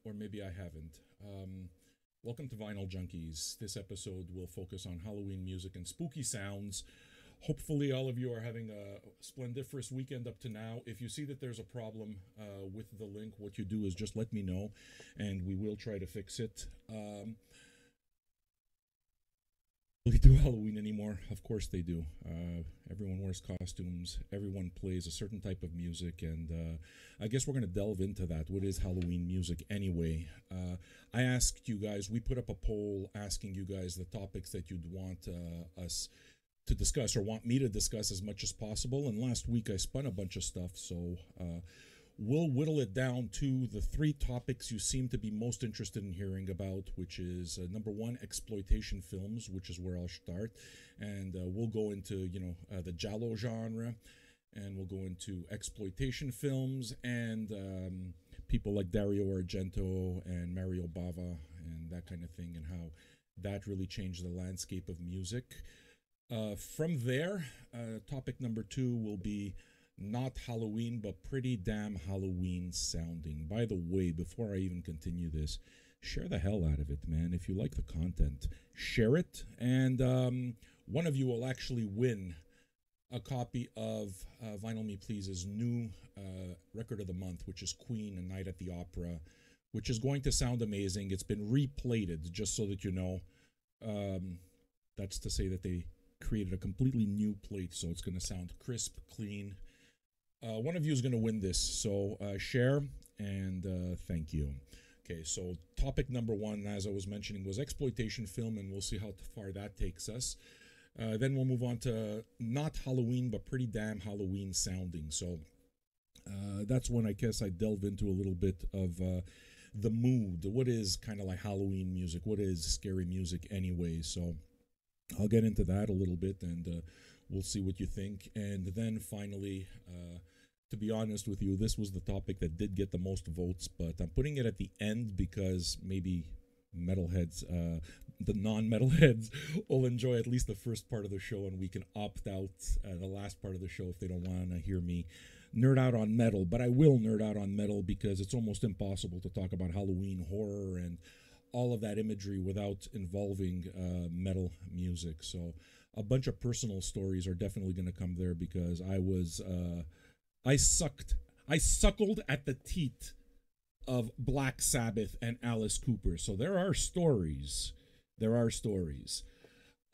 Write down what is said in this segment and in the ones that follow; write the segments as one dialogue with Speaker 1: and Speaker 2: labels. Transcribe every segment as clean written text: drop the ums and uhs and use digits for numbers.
Speaker 1: or maybe I haven't. Welcome to Vinyl Junkies. This episode will focus on Halloween music and spooky sounds. Hopefully, all of you are having a splendiferous weekend up to now. If you see that there's a problem with the link, what you do is just let me know and we will try to fix it. Really do Halloween anymore? Of course they do. Everyone wears costumes. Everyone plays a certain type of music, and I guess we're gonna delve into that. What is Halloween music anyway? I asked you guys. We put up a poll asking you guys the topics that you'd want us to discuss or want me to discuss as much as possible. And last week I spun a bunch of stuff, so we'll whittle it down to the three topics you seem to be most interested in hearing about, which is number one, exploitation films, which is where I'll start, and we'll go into the giallo genre, and we'll go into exploitation films and people like Dario Argento and Mario Bava and that kind of thing, and how that really changed the landscape of music. From there, topic number two will be not Halloween, but pretty damn Halloween sounding. By the way, before I even continue this, share the hell out of it, man. If you like the content, share it, and one of you will actually win a copy of Vinyl Me Please's new record of the month, which is Queen, A Night at the Opera, which is going to sound amazing. It's been replated, just so that you know. That's to say that they created a completely new plate, so it's going to sound crisp, clean. One of you is going to win this, so share and thank you. Okay, so topic number one, as I was mentioning, was exploitation film, and we'll see how far that takes us. Then we'll move on to not Halloween, but pretty damn Halloween sounding. So that's when I guess I delve into a little bit of the mood. What is kind of like Halloween music? What is scary music anyway? So I'll get into that a little bit, and we'll see what you think. And then finally, to be honest with you, this was the topic that did get the most votes, but I'm putting it at the end because maybe metalheads, the non-metalheads, will enjoy at least the first part of the show, and we can opt out the last part of the show if they don't want to hear me nerd out on metal. But I will nerd out on metal because it's almost impossible to talk about Halloween horror and all of that imagery without involving metal music. So a bunch of personal stories are definitely going to come there because I suckled at the teat of Black Sabbath and Alice Cooper. So there are stories. There are stories.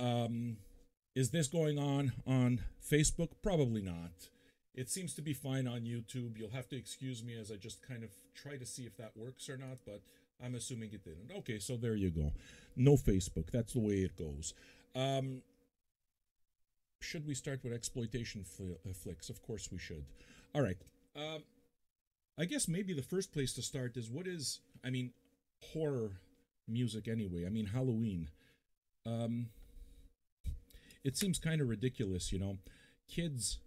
Speaker 1: Is this going on Facebook? Probably not. It seems to be fine on YouTube. You'll have to excuse me as I just kind of try to see if that works or not, but I'm assuming it didn't. Okay, so there you go. No Facebook. That's the way it goes. Should we start with exploitation flicks? Of course we should. All right. I guess maybe the first place to start is horror music anyway. I mean, Halloween. It seems kind of ridiculous, Kids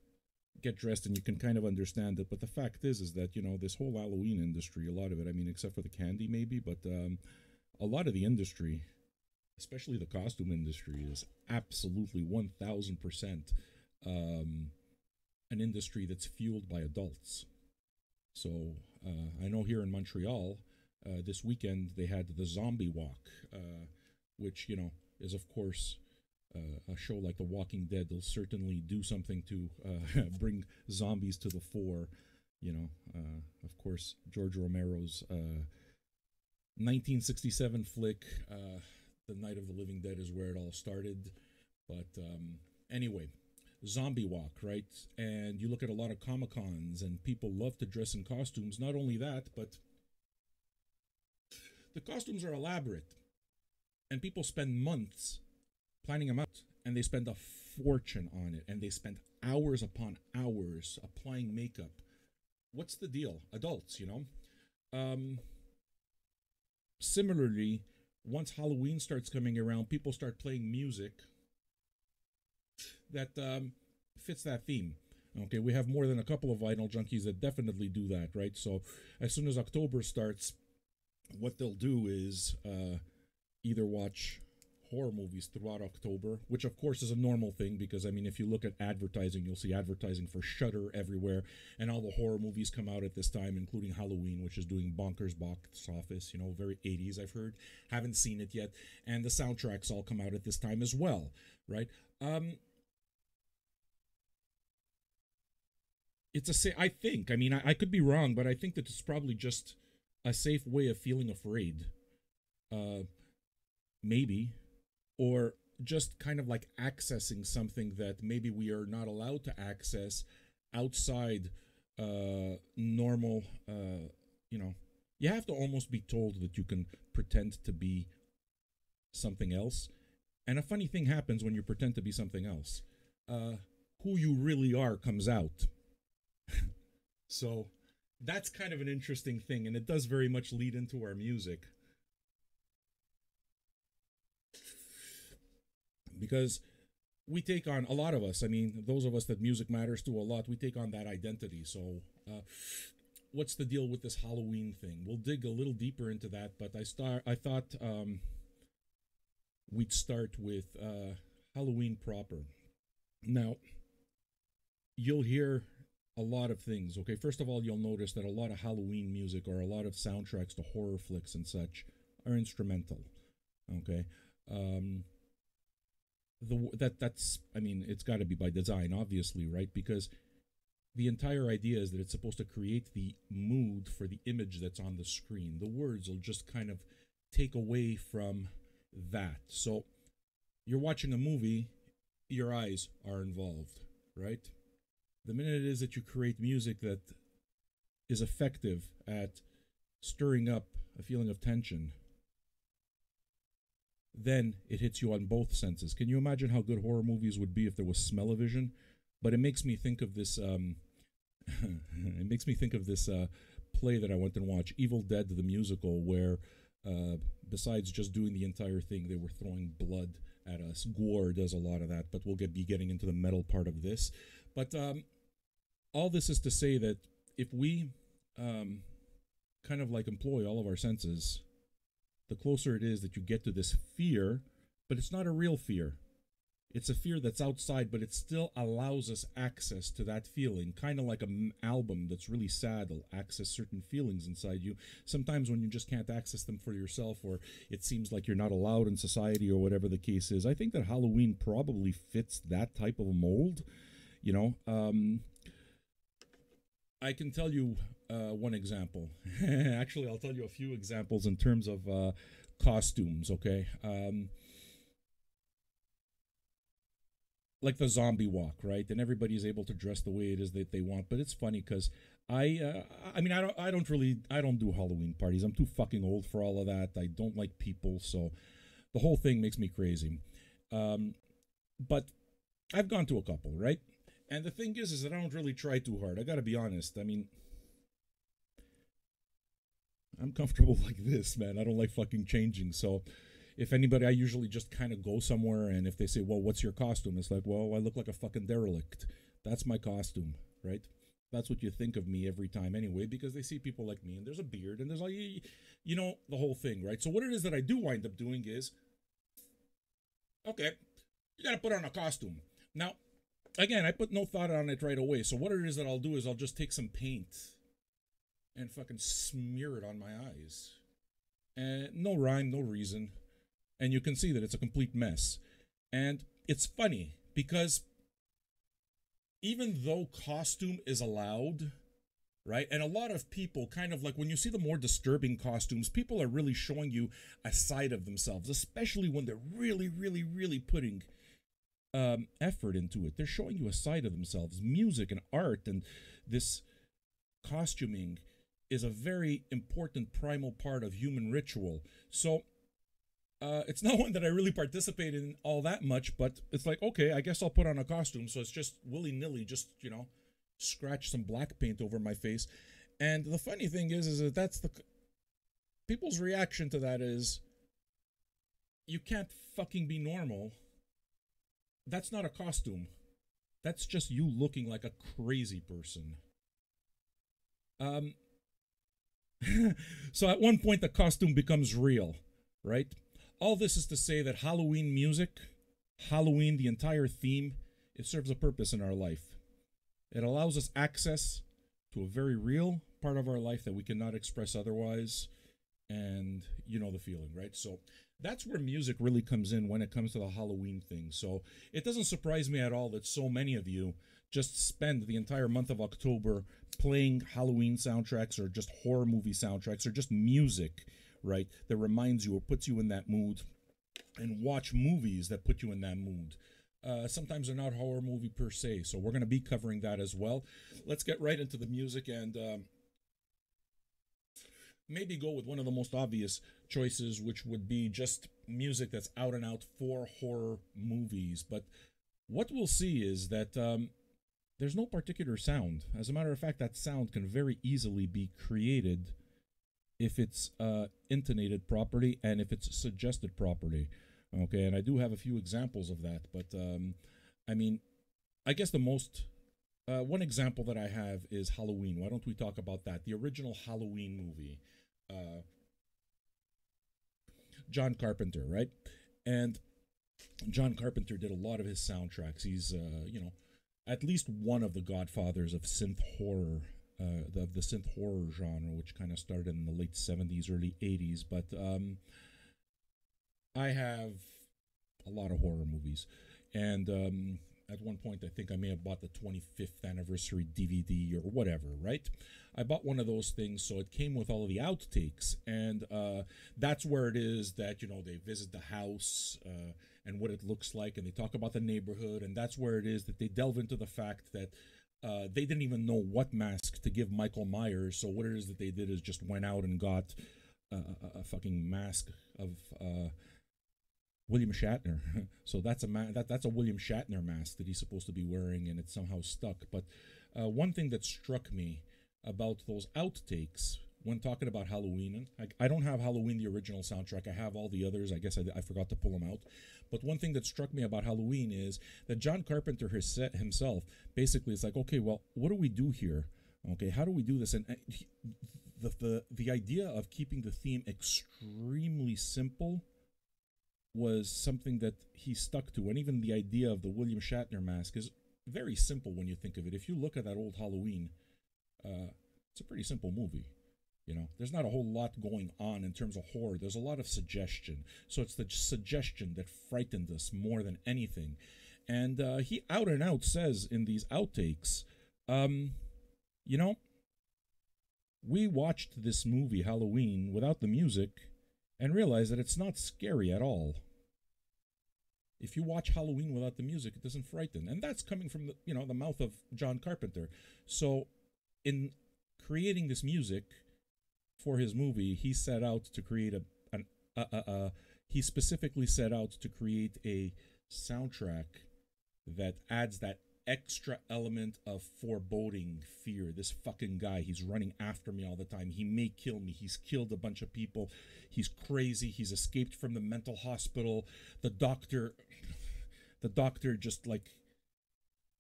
Speaker 1: get dressed and you can kind of understand it, but the fact is that, this whole Halloween industry, a lot of it, except for the candy maybe, but a lot of the industry, especially the costume industry, is absolutely 1000% an industry that's fueled by adults. So I know here in Montreal, this weekend they had the Zombie Walk, which is of course a show like The Walking Dead. They'll certainly do something to bring zombies to the fore. Of course, George Romero's 1967 flick, The Night of the Living Dead, is where it all started. But anyway, Zombie Walk, right? And you look at a lot of Comic Cons, and people love to dress in costumes. Not only that, but the costumes are elaborate, and people spend months planning them out, and they spend a fortune on it, and they spend hours upon hours applying makeup. What's the deal? Adults, Similarly, once Halloween starts coming around, people start playing music that fits that theme. Okay, we have more than a couple of vinyl junkies that definitely do that, right? So as soon as October starts, what they'll do is either watch horror movies throughout October, which of course is a normal thing because I mean, if you look at advertising, you'll see advertising for Shudder everywhere, and all the horror movies come out at this time, including Halloween, which is doing bonkers box office. You know, very 80s. I've heard, haven't seen it yet, and the soundtracks all come out at this time as well, right? It's I think. I mean, I could be wrong, but I think that it's probably just a safe way of feeling afraid. Uh, Maybe, or just kind of like accessing something that maybe we are not allowed to access outside normal. You know, you have to almost be told that you can pretend to be something else. And a funny thing happens when you pretend to be something else. Who you really are comes out. So that's kind of an interesting thing, and it does very much lead into our music. Because we take on, a lot of us, I mean, those of us that music matters to a lot, we take on that identity. So, what's the deal with this Halloween thing? We'll dig a little deeper into that, but I thought we'd start with Halloween proper. Now, you'll hear a lot of things. Okay, first of all, you'll notice that a lot of Halloween music or a lot of soundtracks to horror flicks and such are instrumental. Okay, that's I mean, it's got to be by design, obviously, right? Because the entire idea is that it's supposed to create the mood for the image that's on the screen. The words will just kind of take away from that. So you're watching a movie, your eyes are involved, right? The minute it is that you create music that is effective at stirring up a feeling of tension, then it hits you on both senses. Can you imagine how good horror movies would be if there was smell-o-vision? But it makes me think of this. It makes me think of this play that I went and watched, Evil Dead the musical, where besides just doing the entire thing, they were throwing blood at us. Gore does a lot of that, but we'll be getting into the metal part of this. But all this is to say that if we kind of like employ all of our senses, the closer it is that you get to this fear, but it's not a real fear. It's a fear that's outside, but it still allows us access to that feeling. Kind of like an album that's really sad will access certain feelings inside you. Sometimes when you just can't access them for yourself, or it seems like you're not allowed in society, or whatever the case is. I think that Halloween probably fits that type of a mold. You know, I can tell you one example. Actually, I'll tell you a few examples in terms of costumes, okay? Like the zombie walk, right? And everybody's able to dress the way it is that they want. But it's funny because I mean, I don't do Halloween parties. I'm too fucking old for all of that. I don't like people, so the whole thing makes me crazy. But I've gone to a couple, right? And the thing is that I don't really try too hard. I gotta be honest. I mean, I'm comfortable like this, man. I don't like fucking changing. So if anybody, I usually just kind of go somewhere, and if they say, well, what's your costume? It's like, well, I look like a fucking derelict. That's my costume, right? That's what you think of me every time anyway, because they see people like me, and there's a beard, and there's like, you know, the whole thing, right? So what it is that I do wind up doing is, okay, you gotta put on a costume. Now, again, I put no thought on it right away. So what it is that I'll do is I'll just take some paint and fucking smear it on my eyes. And no rhyme, no reason. And you can see that it's a complete mess. And it's funny because even though costume is allowed, right? And a lot of people kind of like, when you see the more disturbing costumes, people are really showing you a side of themselves, especially when they're really, really, really putting effort into it. They're showing you a side of themselves. Music and art and this costuming is a very important primal part of human ritual. So it's not one that I really participate in all that much, but it's like, okay, I guess I'll put on a costume. So it's just willy-nilly, just, you know, scratch some black paint over my face. And the funny thing is that that's the people's reaction to that is, you can't fucking be normal. That's not a costume. That's just you looking like a crazy person. So at one point the costume becomes real, right? All this is to say that Halloween music, Halloween, the entire theme, it serves a purpose in our life. It allows us access to a very real part of our life that we cannot express otherwise. And you know the feeling, right? So that's where music really comes in when it comes to the Halloween thing. So it doesn't surprise me at all that so many of you just spend the entire month of October playing Halloween soundtracks or just horror movie soundtracks or just music, right, that reminds you or puts you in that mood, and watch movies that put you in that mood. Sometimes they're not horror movie per se, so we're going to be covering that as well. Let's get right into the music and maybe go with one of the most obvious choices, which would be just music that's out and out for horror movies. But what we'll see is that there's no particular sound. As a matter of fact, that sound can very easily be created if it's intonated properly and if it's suggested properly. Okay, and I do have a few examples of that, but I mean, I guess the most one example that I have is Halloween. Why don't we talk about that? The original Halloween movie, John Carpenter, right? And John Carpenter did a lot of his soundtracks. He's at least one of the godfathers of synth horror, the synth horror genre, which kind of started in the late 70s, early 80s. But I have a lot of horror movies, and at one point I think I may have bought the 25th anniversary DVD or whatever, right? I bought one of those things, so it came with all of the outtakes, and that's where it is that, they visit the house and what it looks like, and they talk about the neighborhood, and that's where it is that they delve into the fact that they didn't even know what mask to give Michael Myers, so what it is that they did is just went out and got a fucking mask of William Shatner. So that's a William Shatner mask that he's supposed to be wearing, and it's somehow stuck. But one thing that struck me about those outtakes when talking about Halloween, and I don't have Halloween the original soundtrack. I have all the others. I guess I forgot to pull them out. But one thing that struck me about Halloween is that John Carpenter has said himself, basically, it's like, okay, well, what do we do here? Okay, how do we do this? And the idea of keeping the theme extremely simple was something that he stuck to. And even the idea of the William Shatner mask is very simple when you think of it. If you look at that old Halloween, it's a pretty simple movie. There's not a whole lot going on in terms of horror. There's a lot of suggestion. So it's the suggestion that frightened us more than anything. And he out and out says in these outtakes, we watched this movie, Halloween, without the music and realized that it's not scary at all. If you watch Halloween without the music, it doesn't frighten. And that's coming from the mouth of John Carpenter. So in creating this music for his movie, he set out to create he specifically set out to create a soundtrack that adds that extra element of foreboding fear. This fucking guy, he's running after me all the time. He may kill me. He's killed a bunch of people. He's crazy. He's escaped from the mental hospital. The doctor just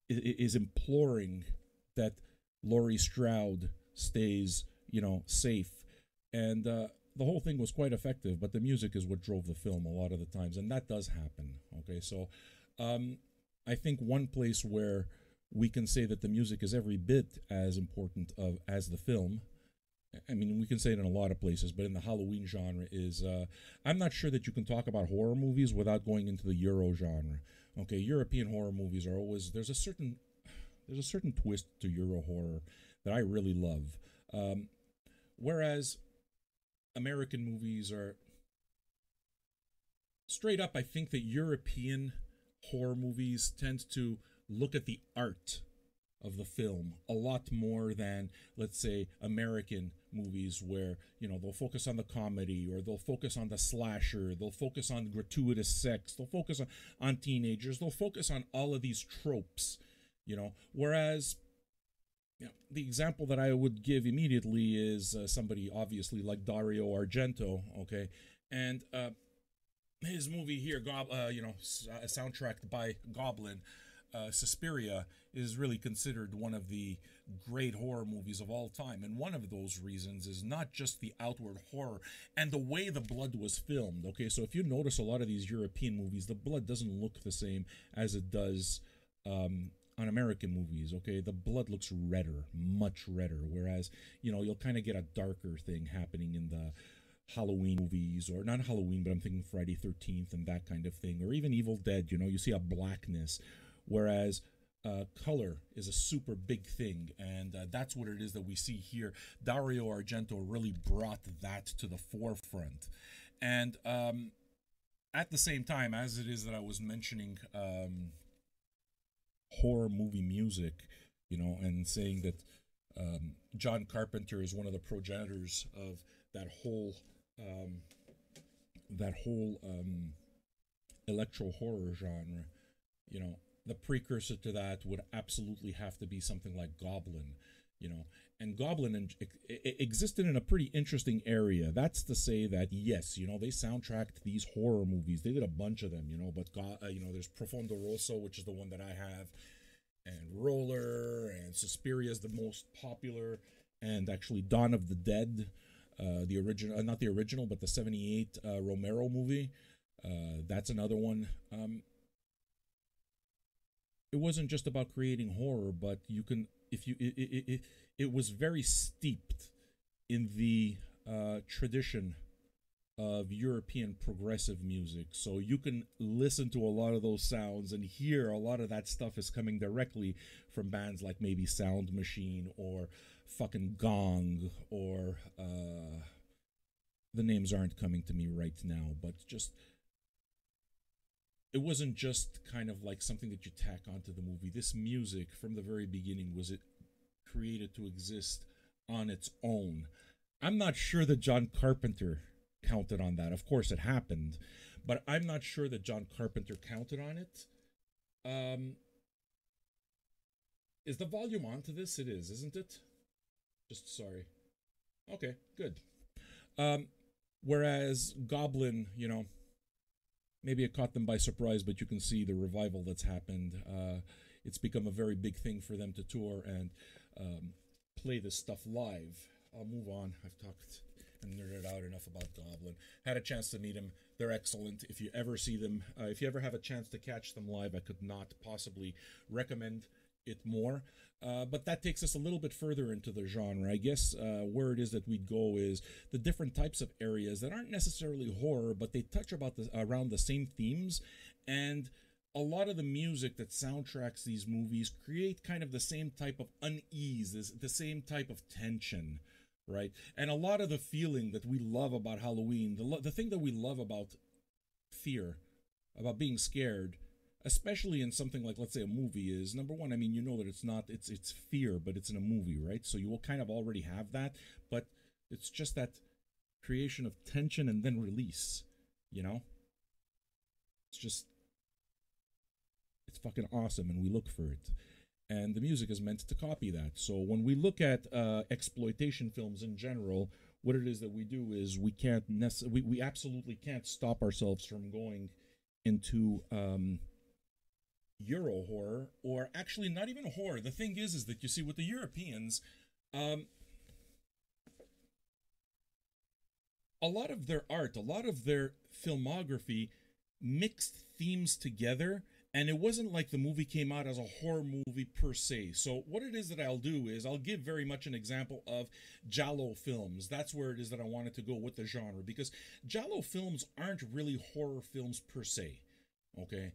Speaker 1: is imploring that Laurie Strode stays, safe. And the whole thing was quite effective, but the music is what drove the film a lot of the times, and that does happen. Okay, so I think one place where we can say that the music is every bit as important as the film, I mean, we can say it in a lot of places, but in the Halloween genre is, I'm not sure that you can talk about horror movies without going into the Euro genre. Okay, European horror movies are always, there's a certain twist to Euro horror that I really love. Whereas American movies are straight up, I think that European horror movies tend to look at the art of the film a lot more than, let's say, American movies where, they'll focus on the comedy, or they'll focus on the slasher, they'll focus on gratuitous sex, they'll focus on teenagers, they'll focus on all of these tropes, whereas the example that I would give immediately is somebody obviously like Dario Argento, okay, and his movie here, soundtracked by Goblin. Suspiria is really considered one of the great horror movies of all time. And one of those reasons is not just the outward horror and the way the blood was filmed. Okay, so if you notice a lot of these European movies, the blood doesn't look the same as it does on American movies. Okay, the blood looks redder, much redder. Whereas, you'll kind of get a darker thing happening in the Halloween movies, or not Halloween, but I'm thinking Friday 13th and that kind of thing, or even Evil Dead. You see a blackness, whereas color is a super big thing, and that's what it is that we see here. Dario Argento really brought that to the forefront, and at the same time, as it is that I was mentioning horror movie music, and saying that John Carpenter is one of the progenitors of that whole electro horror genre. The precursor to that would absolutely have to be something like Goblin, and Goblin existed in a pretty interesting area. That's to say that, yes, they soundtracked these horror movies. They did a bunch of them, but there's Profondo Rosso, which is the one that I have, and Roller, and Suspiria is the most popular, and actually Dawn of the Dead, the original, not the original, but the 78 Romero movie. That's another one. It wasn't just about creating horror, but you can, if you, it was very steeped in the tradition of European progressive music. So you can listen to a lot of those sounds and hear a lot of that stuff is coming directly from bands like maybe Sound Machine or fucking Gong, or the names aren't coming to me right now, but just, it wasn't just kind of like something that you tack onto the movie. This music from the very beginning was created to exist on its own. I'm not sure that John Carpenter counted on that. Of course it happened, but I'm not sure that John Carpenter counted on it. Is the volume on to this? It is, isn't it? Just sorry. Okay, good. Whereas Goblin, maybe it caught them by surprise, but you can see the revival that's happened. It's become a very big thing for them to tour and play this stuff live. I'll move on. I've talked and nerded out enough about Goblin. Had a chance to meet him. They're excellent. If you ever see them, if you ever have a chance to catch them live, I could not possibly recommend it more. But that takes us a little bit further into the genre. I guess where it is that we'd go is the different types of areas that aren't necessarily horror, but they touch around the same themes. And a lot of the music that soundtracks these movies create kind of the same type of unease, the same type of tension, right? And a lot of the feeling that we love about Halloween, the thing that we love about fear, about being scared, especially in something like, let's say, a movie, is, number one, I mean, that it's fear, but it's in a movie, right? So you will kind of already have that, but it's just that creation of tension and then release, It's fucking awesome, and we look for it. And the music is meant to copy that. So when we look at exploitation films in general, what it is that we do is we absolutely can't stop ourselves from going into Euro horror, or actually not even horror. The thing is that you see with the Europeans, a lot of their art, a lot of their filmography mixed themes together, and it wasn't like the movie came out as a horror movie per se. So what it is that I'll do is I'll give very much an example of Giallo films. That's where it is that I wanted to go with the genre, because Giallo films aren't really horror films per se, okay?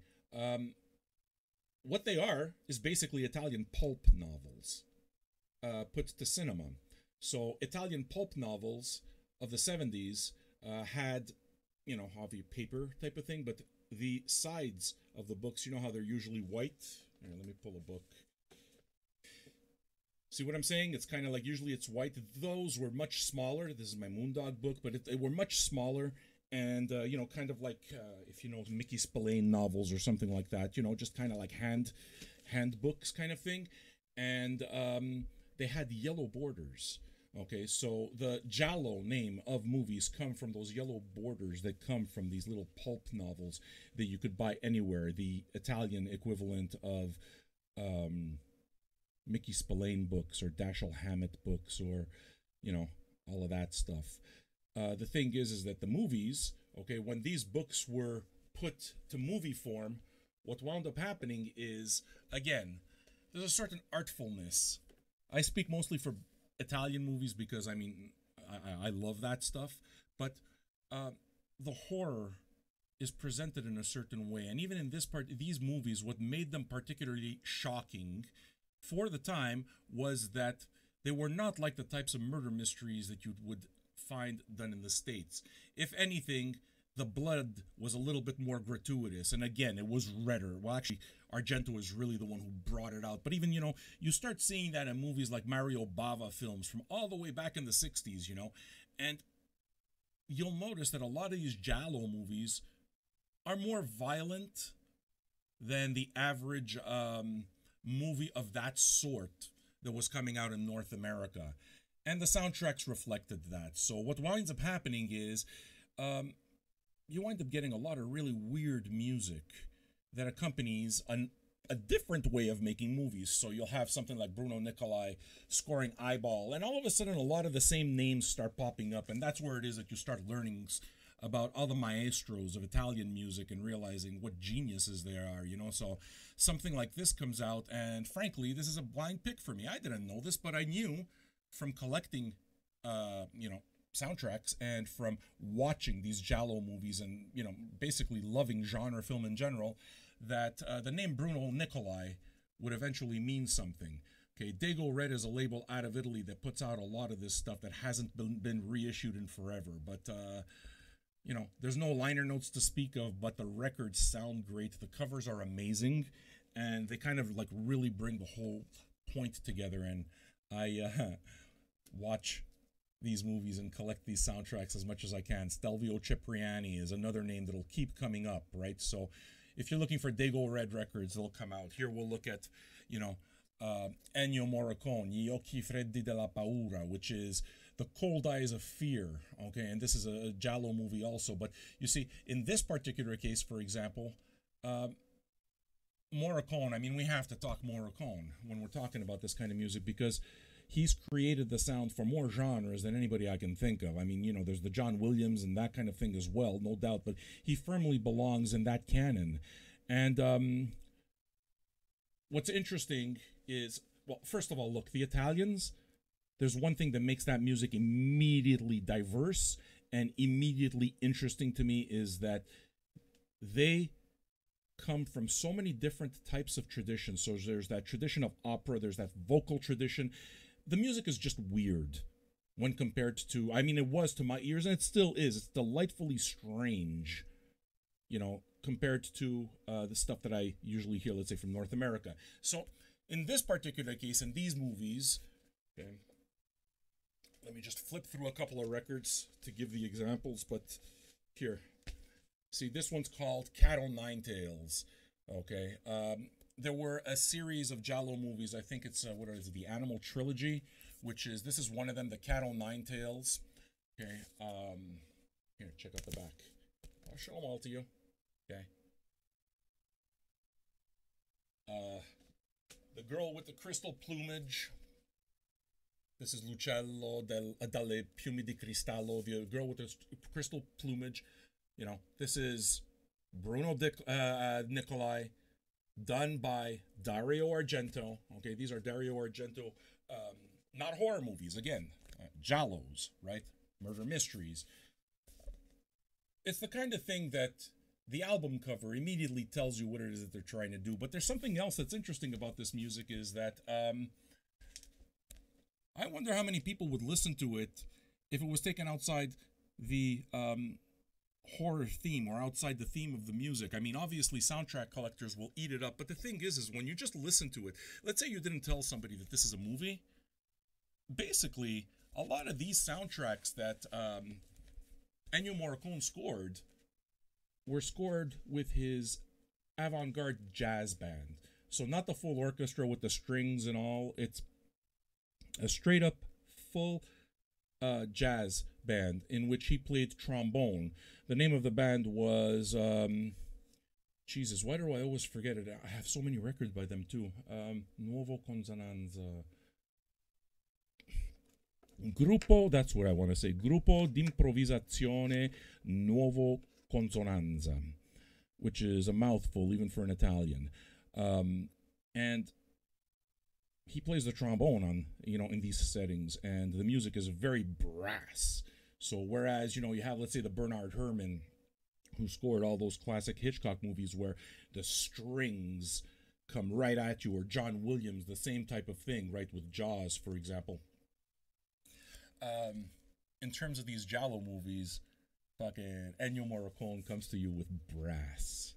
Speaker 1: What they are is basically Italian pulp novels put to cinema. So Italian pulp novels of the 70s had, heavy paper type of thing, but the sides of the books, how they're usually white. Here, let me pull a book. See what I'm saying? It's kind of like, usually it's white. Those were much smaller. This is my Moondog book, but they were much smaller. And, kind of like, if you know Mickey Spillane novels or something like that, just kind of like hand books kind of thing. And they had yellow borders. Okay, so the giallo name of movies come from those yellow borders that come from these little pulp novels that you could buy anywhere. The Italian equivalent of um, Mickey Spillane books or Dashiell Hammett books or, you know, all of that stuff. The thing is that the movies, okay, when these books were put to movie form, what wound up happening is, again, there's a certain artfulness. I speak mostly for Italian movies because, I mean, I love that stuff, but uh, the horror is presented in a certain way. And even in these movies, what made them particularly shocking for the time was that they were not like the types of murder mysteries that you would find done in the States. If anything, the blood was a little bit more gratuitous. And again, it was redder. Well, actually, Argento is really the one who brought it out. But even, you start seeing that in movies like Mario Bava films from all the way back in the 60s, and you'll notice that a lot of these Giallo movies are more violent than the average movie of that sort that was coming out in North America. And the soundtracks reflected that. So what winds up happening is you wind up getting a lot of really weird music that accompanies a different way of making movies. So you'll have something like Bruno Nicolai scoring Eyeball, and all of a sudden a lot of the same names start popping up, and that's where it is that you start learning about all the maestros of Italian music and realizing what geniuses there are, So something like this comes out, and frankly, this is a blind pick for me. I didn't know this, but I knew from collecting, soundtracks and from watching these Giallo movies and, basically loving genre film in general, that the name Bruno Nicolai would eventually mean something. Okay, Dago Red is a label out of Italy that puts out a lot of this stuff that hasn't been reissued in forever. But, there's no liner notes to speak of, but the records sound great. The covers are amazing, and they kind of like really bring the whole point together. And I watch these movies and collect these soundtracks as much as I can. Stelvio Cipriani is another name that'll keep coming up, right? So if you're looking for Dago Red records, they'll come out. Here we'll look at, Ennio Morricone, Gli occhi freddi della paura, which is The Cold Eyes of Fear, okay? And this is a Giallo movie also. But you see, in this particular case, for example, Morricone, I mean, we have to talk Morricone when we're talking about this kind of music because he's created the sound for more genres than anybody I can think of. I mean, there's the John Williams and that kind of thing as well, no doubt, but he firmly belongs in that canon. And what's interesting is, well, first of all, look, the Italians, there's one thing that makes that music immediately diverse and immediately interesting to me is that they come from so many different types of traditions. So there's that tradition of opera, there's that vocal tradition. The music is just weird when compared to, I mean, it was to my ears, and it still is. It's delightfully strange, compared to the stuff that I usually hear, let's say, from North America. So in this particular case, in these movies, okay, let me just flip through a couple of records to give the examples, but here, see, this one's called Cat o' Nine Tails, okay? There were a series of Giallo movies. I think it's what is it, the Animal Trilogy, this is one of them, the Cat o' Nine Tails. Okay, here, check out the back. I'll show them all to you. Okay. The girl with the crystal plumage. This is L'Uccello dalle piume di cristallo, the girl with the crystal plumage. This is Bruno Nicolai, done by Dario Argento. Okay, these are Dario Argento, not horror movies, again, giallos, right? Murder mysteries. It's the kind of thing that the album cover immediately tells you what it is that they're trying to do. But there's something else that's interesting about this music is that I wonder how many people would listen to it if it was taken outside the horror theme or outside the theme of the music. I mean, obviously soundtrack collectors will eat it up, but the thing is when you just listen to it, let's say you didn't tell somebody that this is a movie, basically a lot of these soundtracks that Ennio Morricone scored were scored with his avant-garde jazz band. So not the full orchestra with the strings and all, it's a straight up full jazz band in which he played trombone. The name of the band was Jesus. Why do I always forget it? I have so many records by them too. Nuovo Consonanza. Gruppo, that's what I want to say. Gruppo d'improvvisazione Nuovo Consonanza, which is a mouthful even for an Italian. And he plays the trombone on, in these settings, and the music is very brass. So whereas, you have, let's say, the Bernard Herrmann, who scored all those classic Hitchcock movies where the strings come right at you, or John Williams, the same type of thing, right, with Jaws, for example. In terms of these Giallo movies, fucking Ennio Morricone comes to you with brass,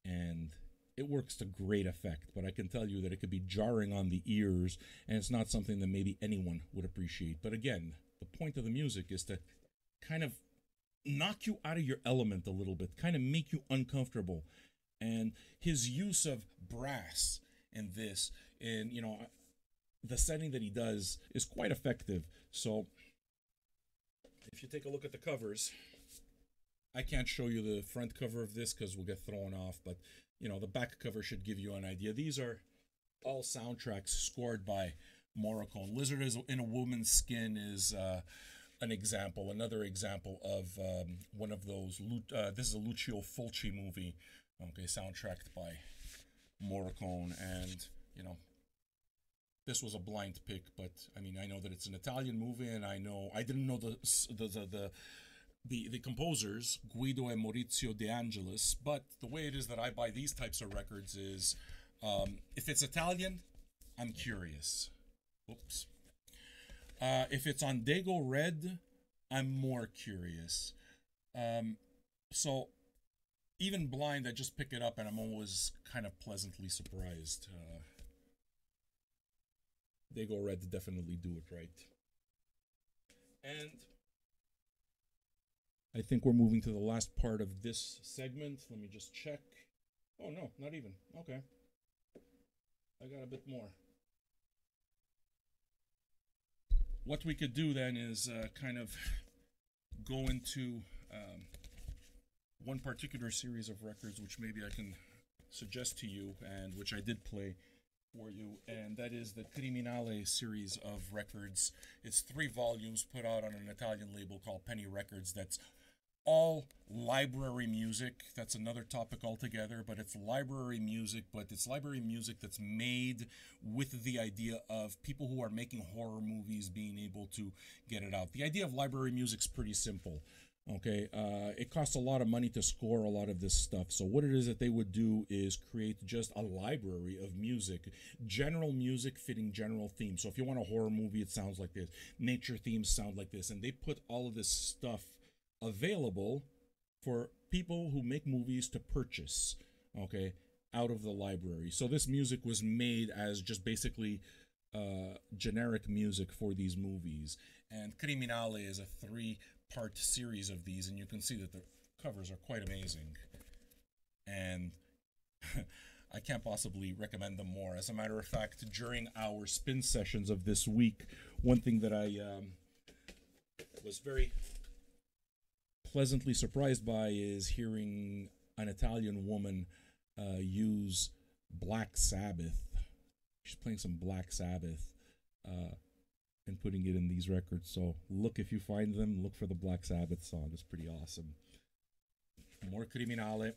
Speaker 1: and it works to great effect. But I can tell you that it could be jarring on the ears, and it's not something that maybe anyone would appreciate. But again, the point of the music is to kind of knock you out of your element a little bit, kind of make you uncomfortable. And his use of brass in this, and the setting that he does, is quite effective. So if you take a look at the covers, I can't show you the front cover of this because we'll get thrown off, but the back cover should give you an idea. These are all soundtracks scored by Morricone. Lizard is in a Woman's Skin is an example, another example of one of those. This is a Lucio Fulci movie, okay, soundtracked by Morricone, and this was a blind pick, but I mean, I know that it's an Italian movie, and I didn't know the composers, Guido and Maurizio De Angelis, but the way it is that I buy these types of records is, if it's Italian, I'm curious. Oops. If it's on Dago Red, I'm more curious. So even blind, I just pick it up, and I'm always kind of pleasantly surprised. Dago Red definitely do it right. And I think we're moving to the last part of this segment. Let me just check. Oh, no, not even. Okay. I got a bit more. What we could do then is kind of go into one particular series of records, which maybe I can suggest to you, and which I did play for you, and that is the Criminale series of records. It's 3 volumes put out on an Italian label called Penny Records. That's all library music. That's another topic altogether, but it's library music, but it's library music that's made with the idea of people who are making horror movies being able to get it out. The idea of library music's pretty simple. Okay, it costs a lot of money to score a lot of this stuff. So what it is that they would do is create just a library of music, general music fitting general themes. So if you want a horror movie, it sounds like this. Nature themes sound like this. And they put all of this stuff available for people who make movies to purchase, okay, out of the library. So this music was made as just basically generic music for these movies. And Criminale is a 3-part series of these, and you can see that the covers are quite amazing. And I can't possibly recommend them more. As a matter of fact, during our spin sessions of this week, one thing that I was very pleasantly surprised by is hearing an Italian woman use Black Sabbath. She's playing some Black Sabbath and putting it in these records. So look, if you find them, look for the Black Sabbath song. It's pretty awesome. More Criminale.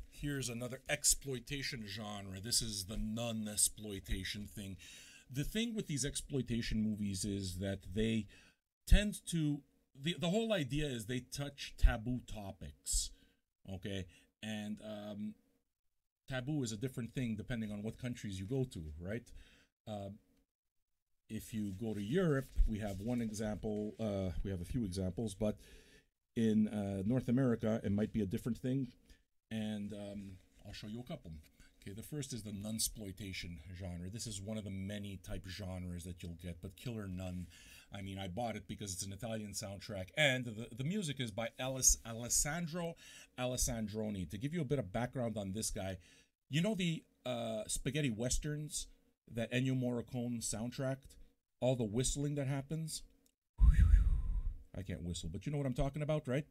Speaker 1: Here's another exploitation genre. This is the non-exploitation thing. The thing with these exploitation movies is that they tend to, the whole idea is they touch taboo topics, okay? And taboo is a different thing depending on what countries you go to, right? If you go to Europe, we have one example, we have a few examples, but in North America, it might be a different thing, and I'll show you a couple. Okay, the first is the nunsploitation genre. This is one of the many type genres that you'll get, but Killer Nun, I mean, I bought it because it's an Italian soundtrack, and the music is by Alessandro Alessandroni. To give you a bit of background on this guy, you know the spaghetti westerns that Ennio Morricone soundtracked? all the whistling that happens. I can't whistle, but you know what I'm talking about, right?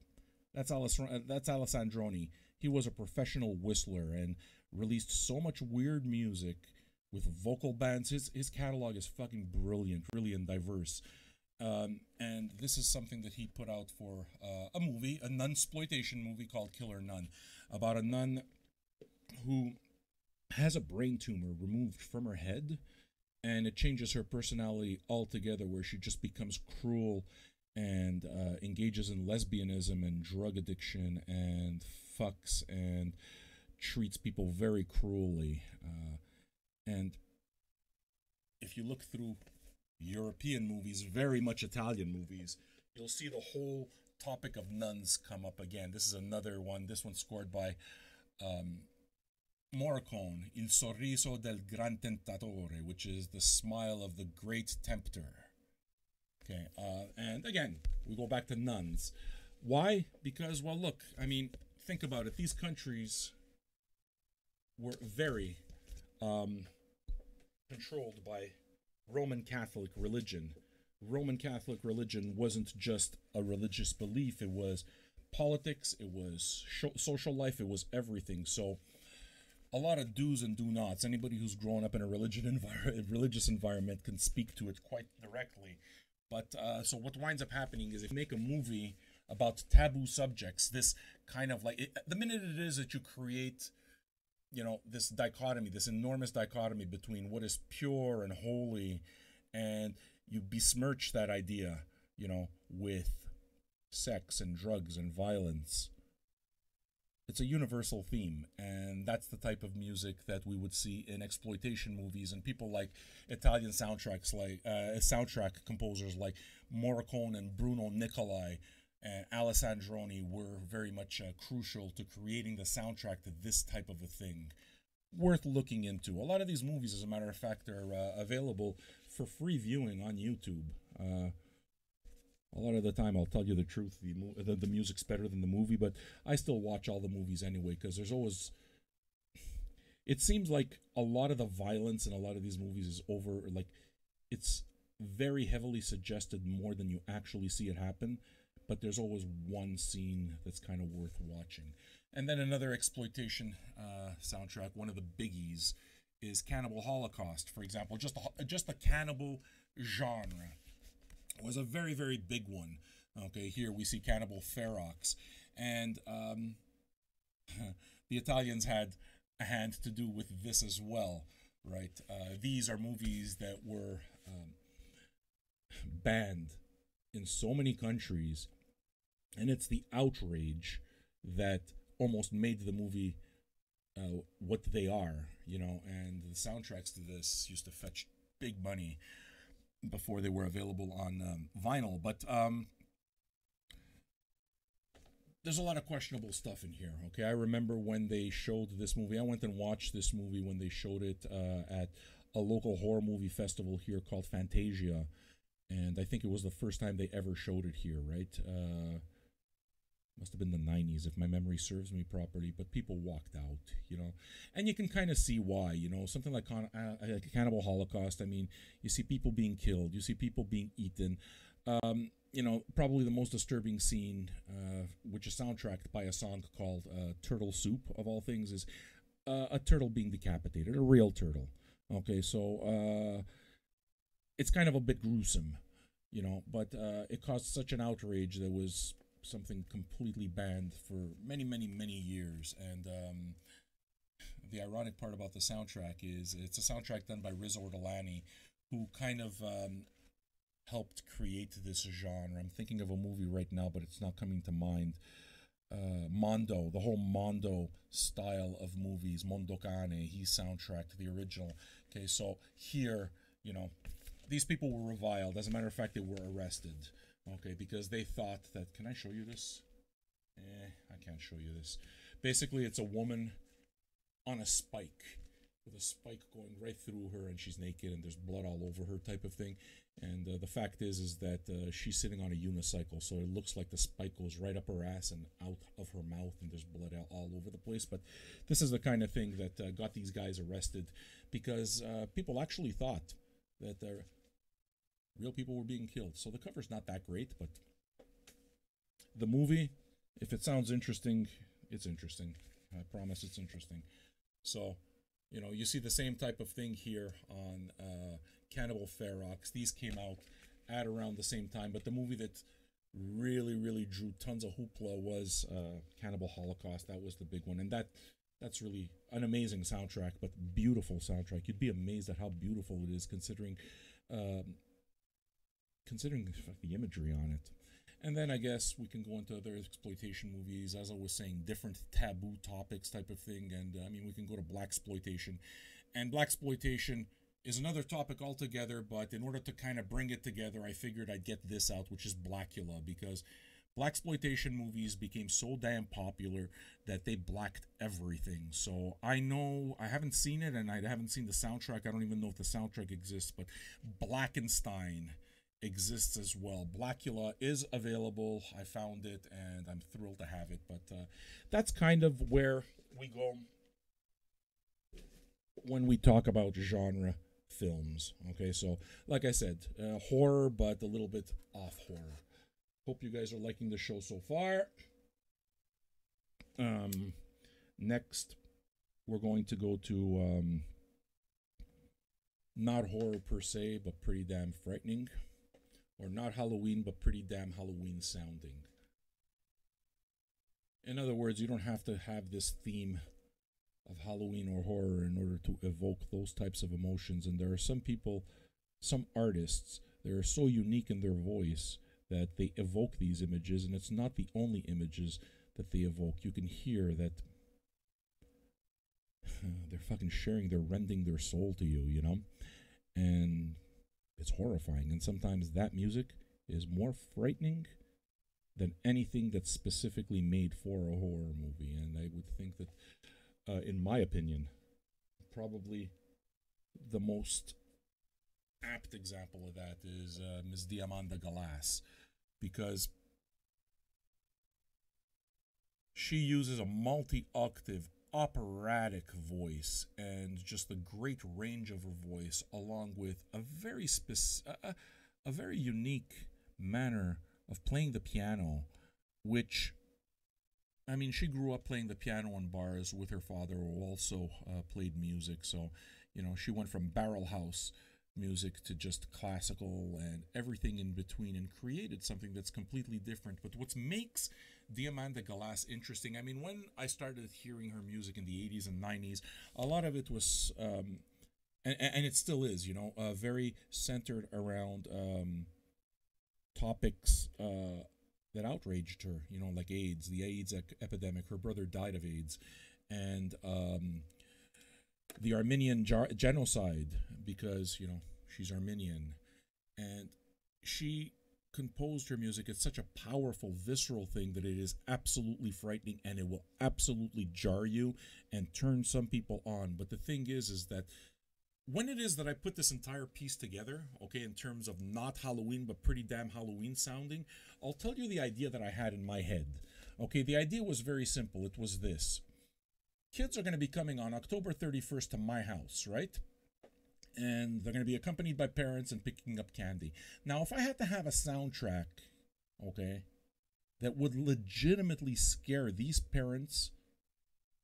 Speaker 1: That's Alessandroni. He was a professional whistler and released so much weird music with vocal bands. His catalog is fucking brilliant, really, and diverse. And this is something that he put out for a movie, a nun-sploitation movie called Killer Nun, about a nun who has a brain tumor removed from her head, and it changes her personality altogether, where she just becomes cruel and engages in lesbianism and drug addiction and fucks and treats people very cruelly. And if you look through European movies, very much Italian movies, you'll see the whole topic of nuns come up again. This is another one. This one's scored by Morricone, Il sorriso del gran tentatore, which is the smile of the great tempter. Okay, and again, we go back to nuns. Why? Because, well, look, I mean, think about it. These countries were very controlled by Roman Catholic religion. Roman Catholic religion wasn't just a religious belief, it was politics, it was social life, it was everything. So a lot of do's and do nots. Anybody who's grown up in a religious environment can speak to it quite directly. But so what winds up happening is if you make a movie about taboo subjects, this kind of like, the minute it is that you create, you know, this dichotomy, this enormous dichotomy between what is pure and holy, and you besmirch that idea, you know, with sex and drugs and violence. It's a universal theme, and that's the type of music that we would see in exploitation movies. And people like Italian soundtrack composers like Morricone and Bruno Nicolai and Alessandroni were very much crucial to creating the soundtrack to this type of a thing. Worth looking into. A lot of these movies, as a matter of fact, are available for free viewing on YouTube. A lot of the time, I'll tell you the truth, the music's better than the movie, but I still watch all the movies anyway, because there's always... It seems like a lot of the violence in a lot of these movies is over, like, it's very heavily suggested more than you actually see it happen, but there's always one scene that's kind of worth watching. And then another exploitation soundtrack, one of the biggies, is Cannibal Holocaust, for example. Just the cannibal genre was a very, very big one. Okay, here we see Cannibal Ferox. And the Italians had a hand to do with this as well, right? These are movies that were banned in so many countries, and it's the outrage that almost made the movie what they are, you know, and the soundtracks to this used to fetch big money before they were available on vinyl. But there's a lot of questionable stuff in here, okay? I remember when they showed this movie, I went and watched this movie when they showed it at a local horror movie festival here called Fantasia, and I think it was the first time they ever showed it here, right? Must have been the 90s if my memory serves me properly, but people walked out, you know, and you can kind of see why, you know, something like Cannibal Holocaust. I mean, you see people being killed, you see people being eaten. You know, probably the most disturbing scene, which is soundtracked by a song called Turtle Soup, of all things, is a turtle being decapitated, a real turtle. Okay, so it's kind of a bit gruesome, you know, but it caused such an outrage that was something completely banned for many, many, many years. And the ironic part about the soundtrack is it's a soundtrack done by Riz Ortolani, who kind of helped create this genre. I'm thinking of a movie right now, but it's not coming to mind. Mondo, the whole Mondo style of movies, Mondo Cane, he soundtracked the original. Okay, so here, you know, these people were reviled. As a matter of fact, they were arrested. Okay, because they thought that, can I show you this? I can't show you this. Basically, it's a woman on a spike, with a spike going right through her, and she's naked, and there's blood all over her type of thing. And the fact is that she's sitting on a unicycle, so it looks like the spike goes right up her ass and out of her mouth, and there's blood all over the place. But this is the kind of thing that got these guys arrested, because people actually thought that Real people were being killed. So the cover's not that great, but the movie, if it sounds interesting, it's interesting. I promise it's interesting. So, you see the same type of thing here on Cannibal Ferox. These came out at around the same time, but the movie that really, really drew tons of hoopla was Cannibal Holocaust. That was the big one, and that's really an amazing soundtrack, but beautiful soundtrack. You'd be amazed at how beautiful it is, considering the imagery on it. And then I guess we can go into other exploitation movies, as I was saying, different taboo topics type of thing. And I mean, we can go to blaxploitation, and blaxploitation is another topic altogether. But in order to kind of bring it together, I figured I'd get this out, which is Blackula, because blaxploitation movies became so damn popular that they blacked everything. So I know I haven't seen it, and I haven't seen the soundtrack. I don't even know if the soundtrack exists, but Blackenstein exists as well. Blackula is available. I found it and I'm thrilled to have it. But that's kind of where we go when we talk about genre films. Okay, so like I said, horror, but a little bit off horror. Hope you guys are liking the show so far. Next, we're going to go to not horror per se, but pretty damn frightening. Or not Halloween, but pretty damn Halloween sounding. In other words, you don't have to have this theme of Halloween or horror in order to evoke those types of emotions. And there are some people, some artists, they are so unique in their voice that they evoke these images, and it's not the only images that they evoke. You can hear that they're fucking sharing, they're rending their soul to you, And it's horrifying, and sometimes that music is more frightening than anything that's specifically made for a horror movie. And I would think that, in my opinion, probably the most apt example of that is Ms. Diamanda Galas, because she uses a multi-octave operatic voice and just the great range of her voice, along with a very unique manner of playing the piano, which, I mean, she grew up playing the piano in bars with her father, who also played music. So, she went from barrel house music to just classical and everything in between, and created something that's completely different. But what makes Diamanda Galas interesting, I mean, when I started hearing her music in the 80s and 90s, a lot of it was, and it still is, very centered around topics that outraged her, like AIDS, the AIDS epidemic. Her brother died of AIDS, and the Armenian genocide, because, she's Armenian. And she composed her music. It's such a powerful, visceral thing that it is absolutely frightening, and it will absolutely jar you and turn some people on. But the thing is that when it is that I put this entire piece together, okay, in terms of not Halloween, but pretty damn Halloween sounding, I'll tell you the idea that I had in my head. Okay, the idea was very simple. It was this. Kids are going to be coming on October 31st to my house, right? And they're going to be accompanied by parents and picking up candy. Now, if I had to have a soundtrack, okay, that would legitimately scare these parents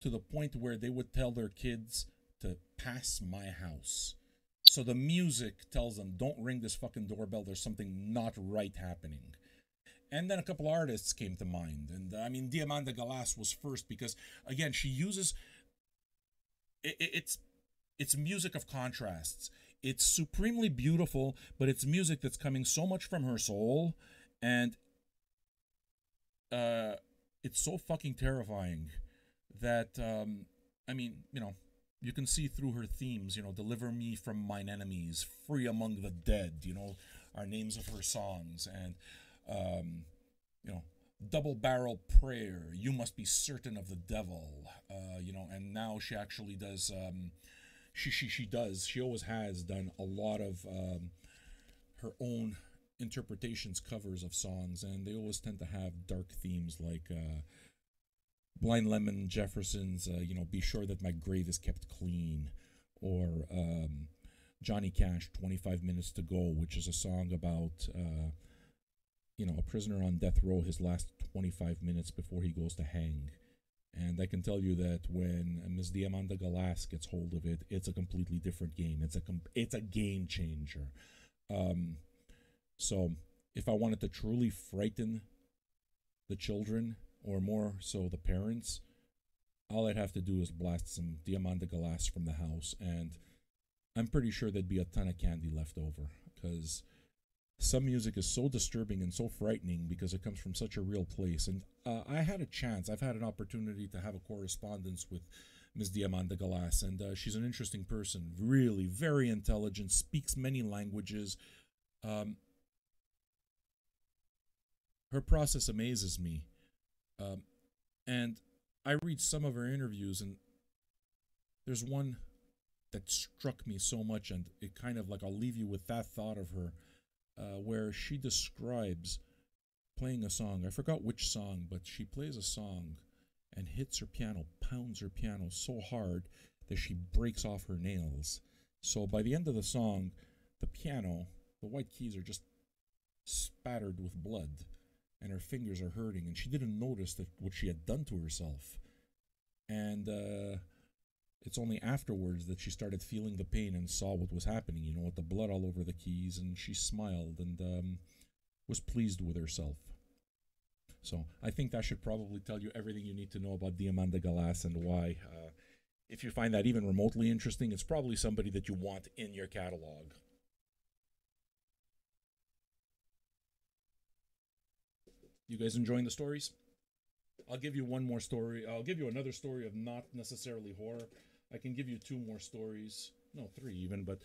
Speaker 1: to the point where they would tell their kids to pass my house. So the music tells them, don't ring this fucking doorbell, there's something not right happening. And then a couple artists came to mind. And I mean, Diamanda Galas was first because, again, she uses... It's music of contrasts. It's supremely beautiful, but it's music that's coming so much from her soul. And it's so fucking terrifying that, I mean, you can see through her themes, deliver me from mine enemies, free among the dead, are names of her songs. And, double barrel prayer, you must be certain of the devil, and now she actually does, she always has done a lot of her own interpretations, covers of songs, and they always tend to have dark themes like Blind Lemon Jefferson's, be sure that my grave is kept clean, or Johnny Cash, 25 Minutes to Go, which is a song about, a prisoner on death row, his last 25 minutes before he goes to hang. And I can tell you that when Ms. Diamanda Galas gets hold of it, it's a completely different game. It's a game changer. Um, so if I wanted to truly frighten the children, or more so the parents, all I'd have to do is blast some Diamanda Galas from the house, and I'm pretty sure there'd be a ton of candy left over, because some music is so disturbing and so frightening because it comes from such a real place. And I've had an opportunity to have a correspondence with Ms. Diamanda Galas, and she's an interesting person, really very intelligent, speaks many languages. Um, Her process amazes me. Um, and I read some of her interviews, and there's one that struck me so much, and it kind of like, I'll leave you with that thought of her, where she describes playing a song. I forgot which song, but she plays a song and hits her piano, pounds her piano so hard that she breaks off her nails. So by the end of the song, the piano, the white keys are just spattered with blood, and her fingers are hurting, and she didn't notice that what she had done to herself. And it's only afterwards that she started feeling the pain and saw what was happening, with the blood all over the keys, and she smiled and was pleased with herself. So I think that should probably tell you everything you need to know about Diamanda Galas and why. If you find that even remotely interesting, it's probably somebody that you want in your catalog. You guys enjoying the stories? I'll give you one more story. I'll give you another story of not necessarily horror. I can give you two more stories. No, three even, but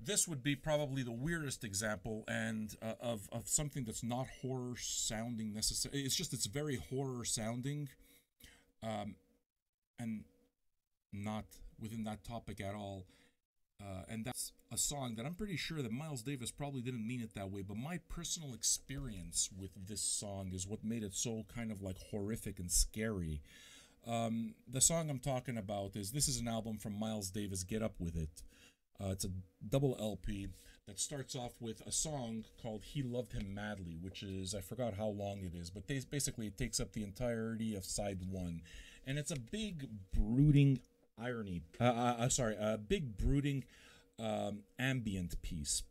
Speaker 1: this would be probably the weirdest example, and of something that's not horror sounding necessarily. It's very horror sounding, um, and not within that topic at all. And that's a song that I'm pretty sure that Miles Davis probably didn't mean it that way, but my personal experience with this song is what made it so kind of like horrific and scary. The song I'm talking about is this is an album from Miles Davis, Get Up With It. It's a double LP that starts off with a song called He Loved Him Madly, which is, I forgot how long it is, but basically it takes up the entirety of side one. And it's a big brooding irony, sorry, a big brooding ambient piece.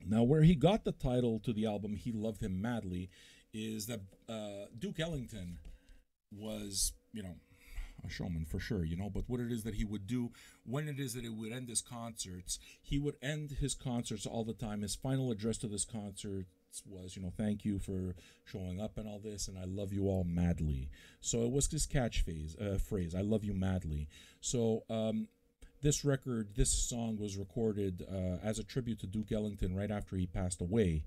Speaker 1: Now, where he got the title to the album, He Loved Him Madly, is that Duke Ellington was, a showman for sure, but what it is that he would do when it is that he would end his concerts, he would end his concerts all the time. His final address to this concert was, thank you for showing up and all this, and I love you all madly. So it was his phrase, I love you madly. So this song was recorded as a tribute to Duke Ellington right after he passed away,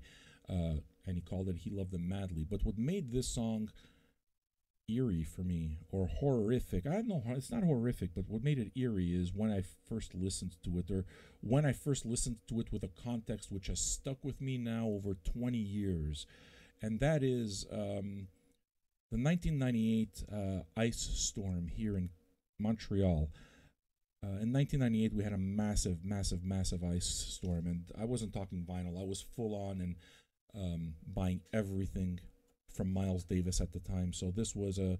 Speaker 1: and he called it He Loved Them Madly. But what made this song eerie for me, or horrific, I don't know, it's not horrific, but what made it eerie is when I first listened to it, or when I first listened to it with a context which has stuck with me now over 20 years, and that is the 1998 ice storm here in Montreal. In 1998, we had a massive, massive, massive ice storm, and I wasn't talking vinyl. I was full on and buying everything from Miles Davis at the time. So this was a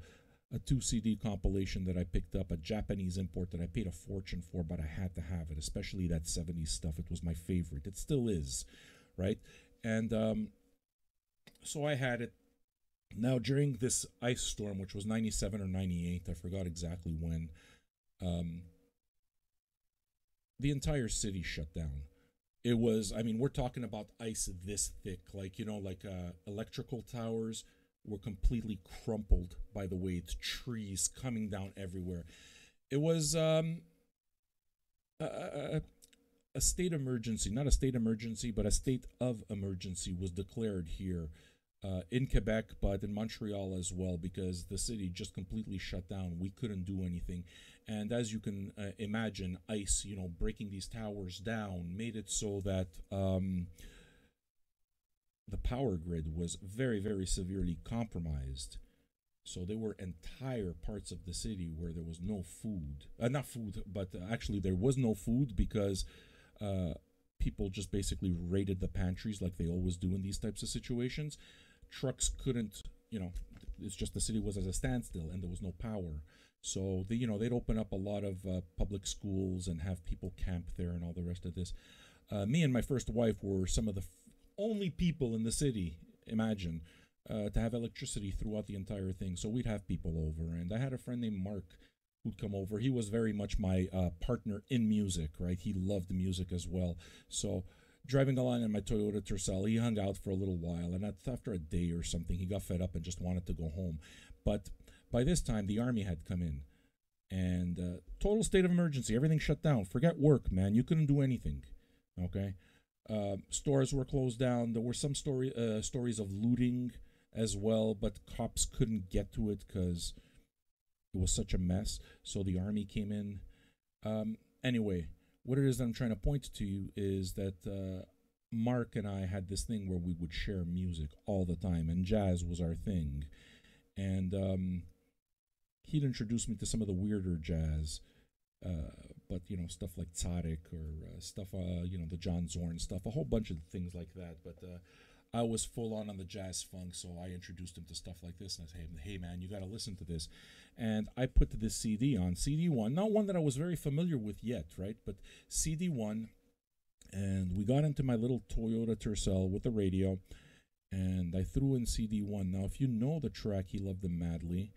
Speaker 1: 2 CD compilation that I picked up, a Japanese import that I paid a fortune for, but I had to have it, especially that 70s stuff. It was my favorite. It still is, right? And so I had it. Now, during this ice storm, which was 97 or 98, I forgot exactly when, um, the entire city shut down. It was, I mean, we're talking about ice this thick, like, electrical towers were completely crumpled by the weight, trees coming down everywhere. It was a, a state emergency, not a state emergency, but a state of emergency was declared here in Quebec, but in Montreal as well, because the city just completely shut down. We couldn't do anything. And as you can imagine, ice, breaking these towers down made it so that the power grid was very, very severely compromised. So there were entire parts of the city where there was no food. Not food, but actually there was no food because uh, people just basically raided the pantries like they always do in these types of situations. Trucks couldn't, it's just the city was at a standstill and there was no power. So they'd open up a lot of public schools and have people camp there and all the rest of this. Me and my first wife were some of the only people in the city. Imagine to have electricity throughout the entire thing. So we'd have people over, and I had a friend named Mark who'd come over. He was very much my partner in music, right? He loved music as well. So driving along in my Toyota Tercel, he hung out for a little while, and after a day or something, he got fed up and just wanted to go home. But by this time, the army had come in, and total state of emergency. Everything shut down. Forget work, man. You couldn't do anything. Okay, stores were closed down. There were some stories of looting as well, but cops couldn't get to it because it was such a mess. So the army came in. Anyway, what it is that I'm trying to point to you is that Mark and I had this thing where we would share music all the time, and jazz was our thing. And he'd introduce me to some of the weirder jazz, but stuff like Tzaddik or stuff, the John Zorn stuff, a whole bunch of things like that. But I was full on the jazz funk, so I introduced him to stuff like this, and I said, "Hey man, you got to listen to this." And I put this CD on, CD1, not one that I was very familiar with yet, right? But CD1, and we got into my little Toyota Tercel with the radio, and I threw in CD1. Now, if you know the track "He Loved Them Madly,"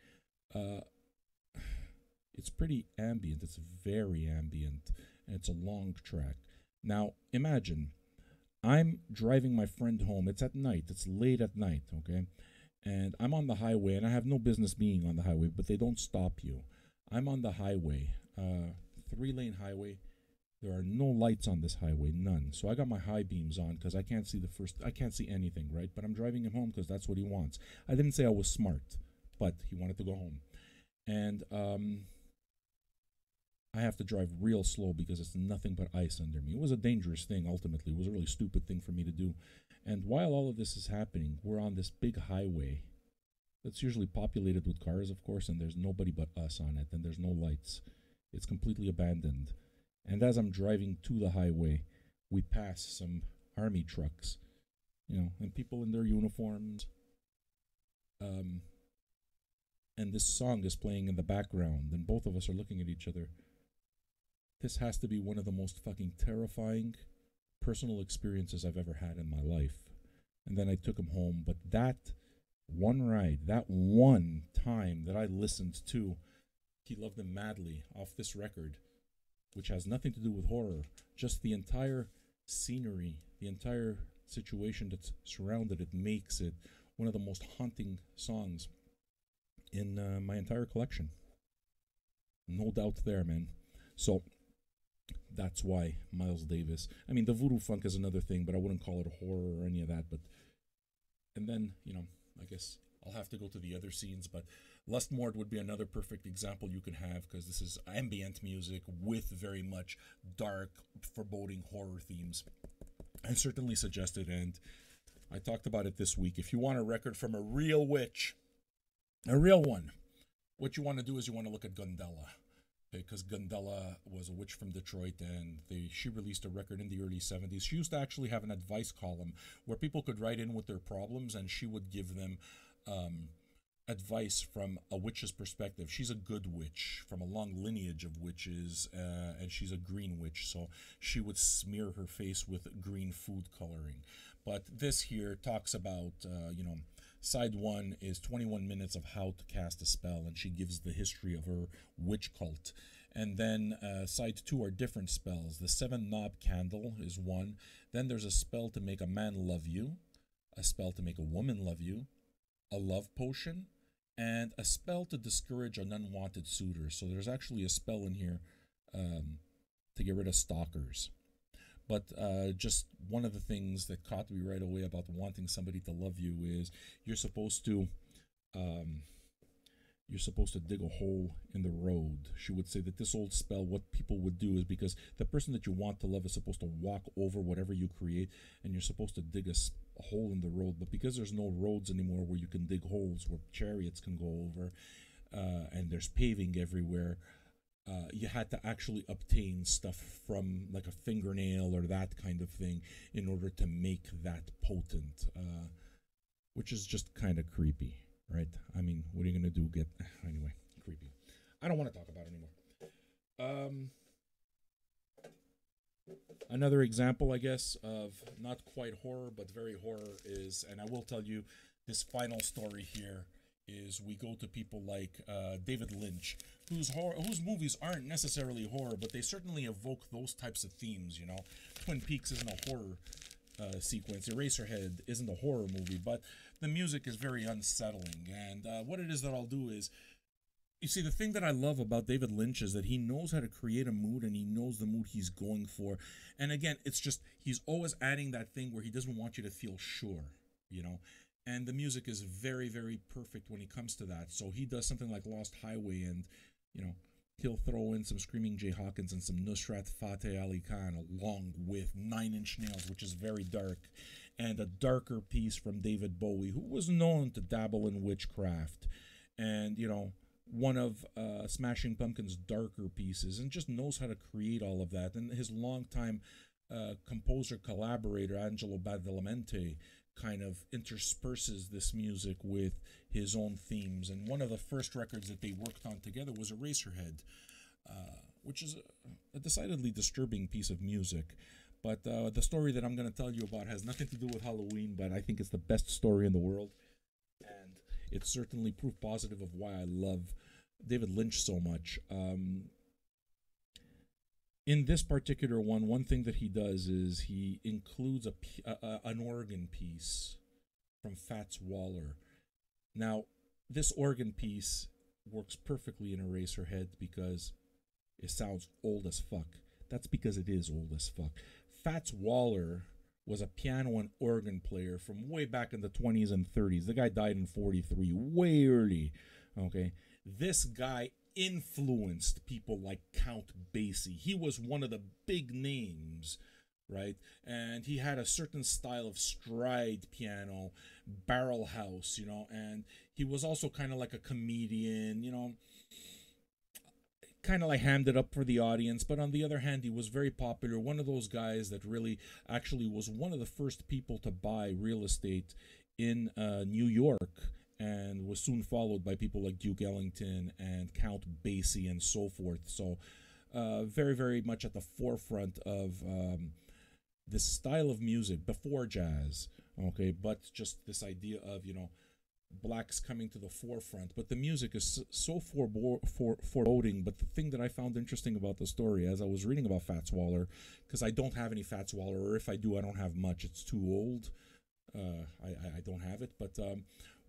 Speaker 1: it's pretty ambient. It's very ambient, and it's a long track. Now, imagine I'm driving my friend home. It's at night. It's late at night, okay? And I'm on the highway, and I have no business being on the highway, but they don't stop you. I'm on the highway, 3-lane highway. There are no lights on this highway, none. So I got my high beams on because I can't see anything, right? But I'm driving him home because that's what he wants. I didn't say I was smart, but he wanted to go home. And I have to drive real slow because it's nothing but ice under me. It was a dangerous thing, ultimately. It was a really stupid thing for me to do. And while all of this is happening, we're on this big highway that's usually populated with cars, of course, and there's nobody but us on it, and there's no lights. It's completely abandoned. And as I'm driving to the highway, we pass some army trucks, and people in their uniforms. And this song is playing in the background, and both of us are looking at each other. This has to be one of the most fucking terrifying personal experiences I've ever had in my life. And then I took him home. But that one ride, that one time that I listened to He Loved Them Madly off this record, which has nothing to do with horror, just the entire scenery, the entire situation that's surrounded it makes it one of the most haunting songs in my entire collection. No doubt there, man. So that's why Miles Davis. I mean, the voodoo funk is another thing, but I wouldn't call it horror or any of that. But and then I guess I'll have to go to the other scenes. But Lustmord would be another perfect example you could have because this is ambient music with very much dark, foreboding horror themes. I certainly suggested, and I talked about it this week. If you want a record from a real witch, a real one, what you want to do is you want to look at Gundella. Because Gundella was a witch from Detroit, and she released a record in the early 70s. She used to actually have an advice column where people could write in with their problems, and she would give them advice from a witch's perspective. She's a good witch from a long lineage of witches, and she's a green witch, so she would smear her face with green food coloring. But this here talks about, side 1 is 21 minutes of how to cast a spell, and she gives the history of her witch cult. And then side 2 are different spells. The 7-knob candle is one. Then there's a spell to make a man love you, a spell to make a woman love you, a love potion, and a spell to discourage an unwanted suitor. So there's actually a spell in here to get rid of stalkers. But just one of the things that caught me right away about wanting somebody to love you is you're supposed to dig a hole in the road. She would say that this old spell, what people would do is because the person that you want to love is supposed to walk over whatever you create, and you're supposed to dig a hole in the road, but because there's no roads anymore where you can dig holes where chariots can go over, and there's paving everywhere, you had to actually obtain stuff from like a fingernail or that kind of thing in order to make that potent, which is just kind of creepy, right? I mean, what are you gonna do? Get anyway, creepy. I don't want to talk about it anymore. Another example, I guess, of not quite horror but very horror is, and I will tell you, this final story here is we go to people like David Lynch, whose movies aren't necessarily horror, but they certainly evoke those types of themes. You know, Twin Peaks isn't a horror sequence. Eraserhead isn't a horror movie, but the music is very unsettling. And what it is that I'll do is, you see, the thing that I love about David Lynch is that he knows how to create a mood and he knows the mood he's going for. And again, it's just, he's always adding that thing where he doesn't want you to feel sure, you know? And the music is very, very perfect when he comes to that. So he does something like Lost Highway and, you know, he'll throw in some Screaming Jay Hawkins and some Nusrat Fateh Ali Khan along with 9 Inch Nails, which is very dark, and a darker piece from David Bowie, who was known to dabble in witchcraft. And, you know, one of Smashing Pumpkins' darker pieces, and just knows how to create all of that. And his longtime composer collaborator, Angelo Badalamenti, kind of intersperses this music with his own themes. And one of the first records that they worked on together was Eraserhead, which is a decidedly disturbing piece of music. But the story that I'm going to tell you about has nothing to do with Halloween, but I think it's the best story in the world. And it's certainly proof positive of why I love David Lynch so much. In this particular one thing that he does is he includes an organ piece from Fats Waller. Now, this organ piece works perfectly in Eraserhead because it sounds old as fuck. That's because it is old as fuck. Fats Waller was a piano and organ player from way back in the 20s and 30s. The guy died in 43, way early. Okay, this guy influenced people like Count Basie. He was one of the big names, right? And he had a certain style of stride piano, barrel house, you know, and he was also kind of like a comedian, you know, kind of like hammed it up for the audience. But on the other hand, he was very popular. One of those guys that really actually was one of the first people to buy real estate in New York, and was soon followed by people like Duke Ellington and Count Basie and so forth. So very, very much at the forefront of this style of music before jazz, okay? But just this idea of, you know, blacks coming to the forefront. But the music is so foreboding. But the thing that I found interesting about the story, as I was reading about Fats Waller, because I don't have any Fats Waller, or if I do, I don't have much. It's too old. I don't have it. But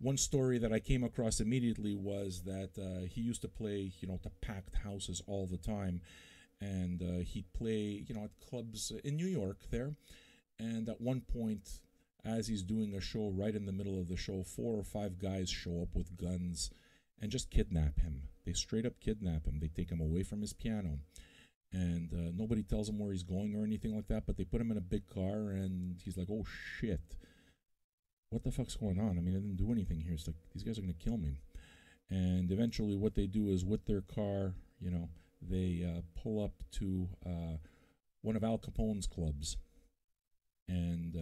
Speaker 1: one story that I came across immediately was that he used to play, you know, to packed houses all the time. And he'd play, you know, at clubs in New York there. And at one point, as he's doing a show, right in the middle of the show, 4 or 5 guys show up with guns and just kidnap him. They straight up kidnap him. They take him away from his piano. And nobody tells him where he's going or anything like that, but they put him in a big car, and he's like, oh, shit. What the fuck's going on? I mean, I didn't do anything here. It's like, these guys are going to kill me. And eventually what they do is, with their car, you know, they pull up to one of Al Capone's clubs. And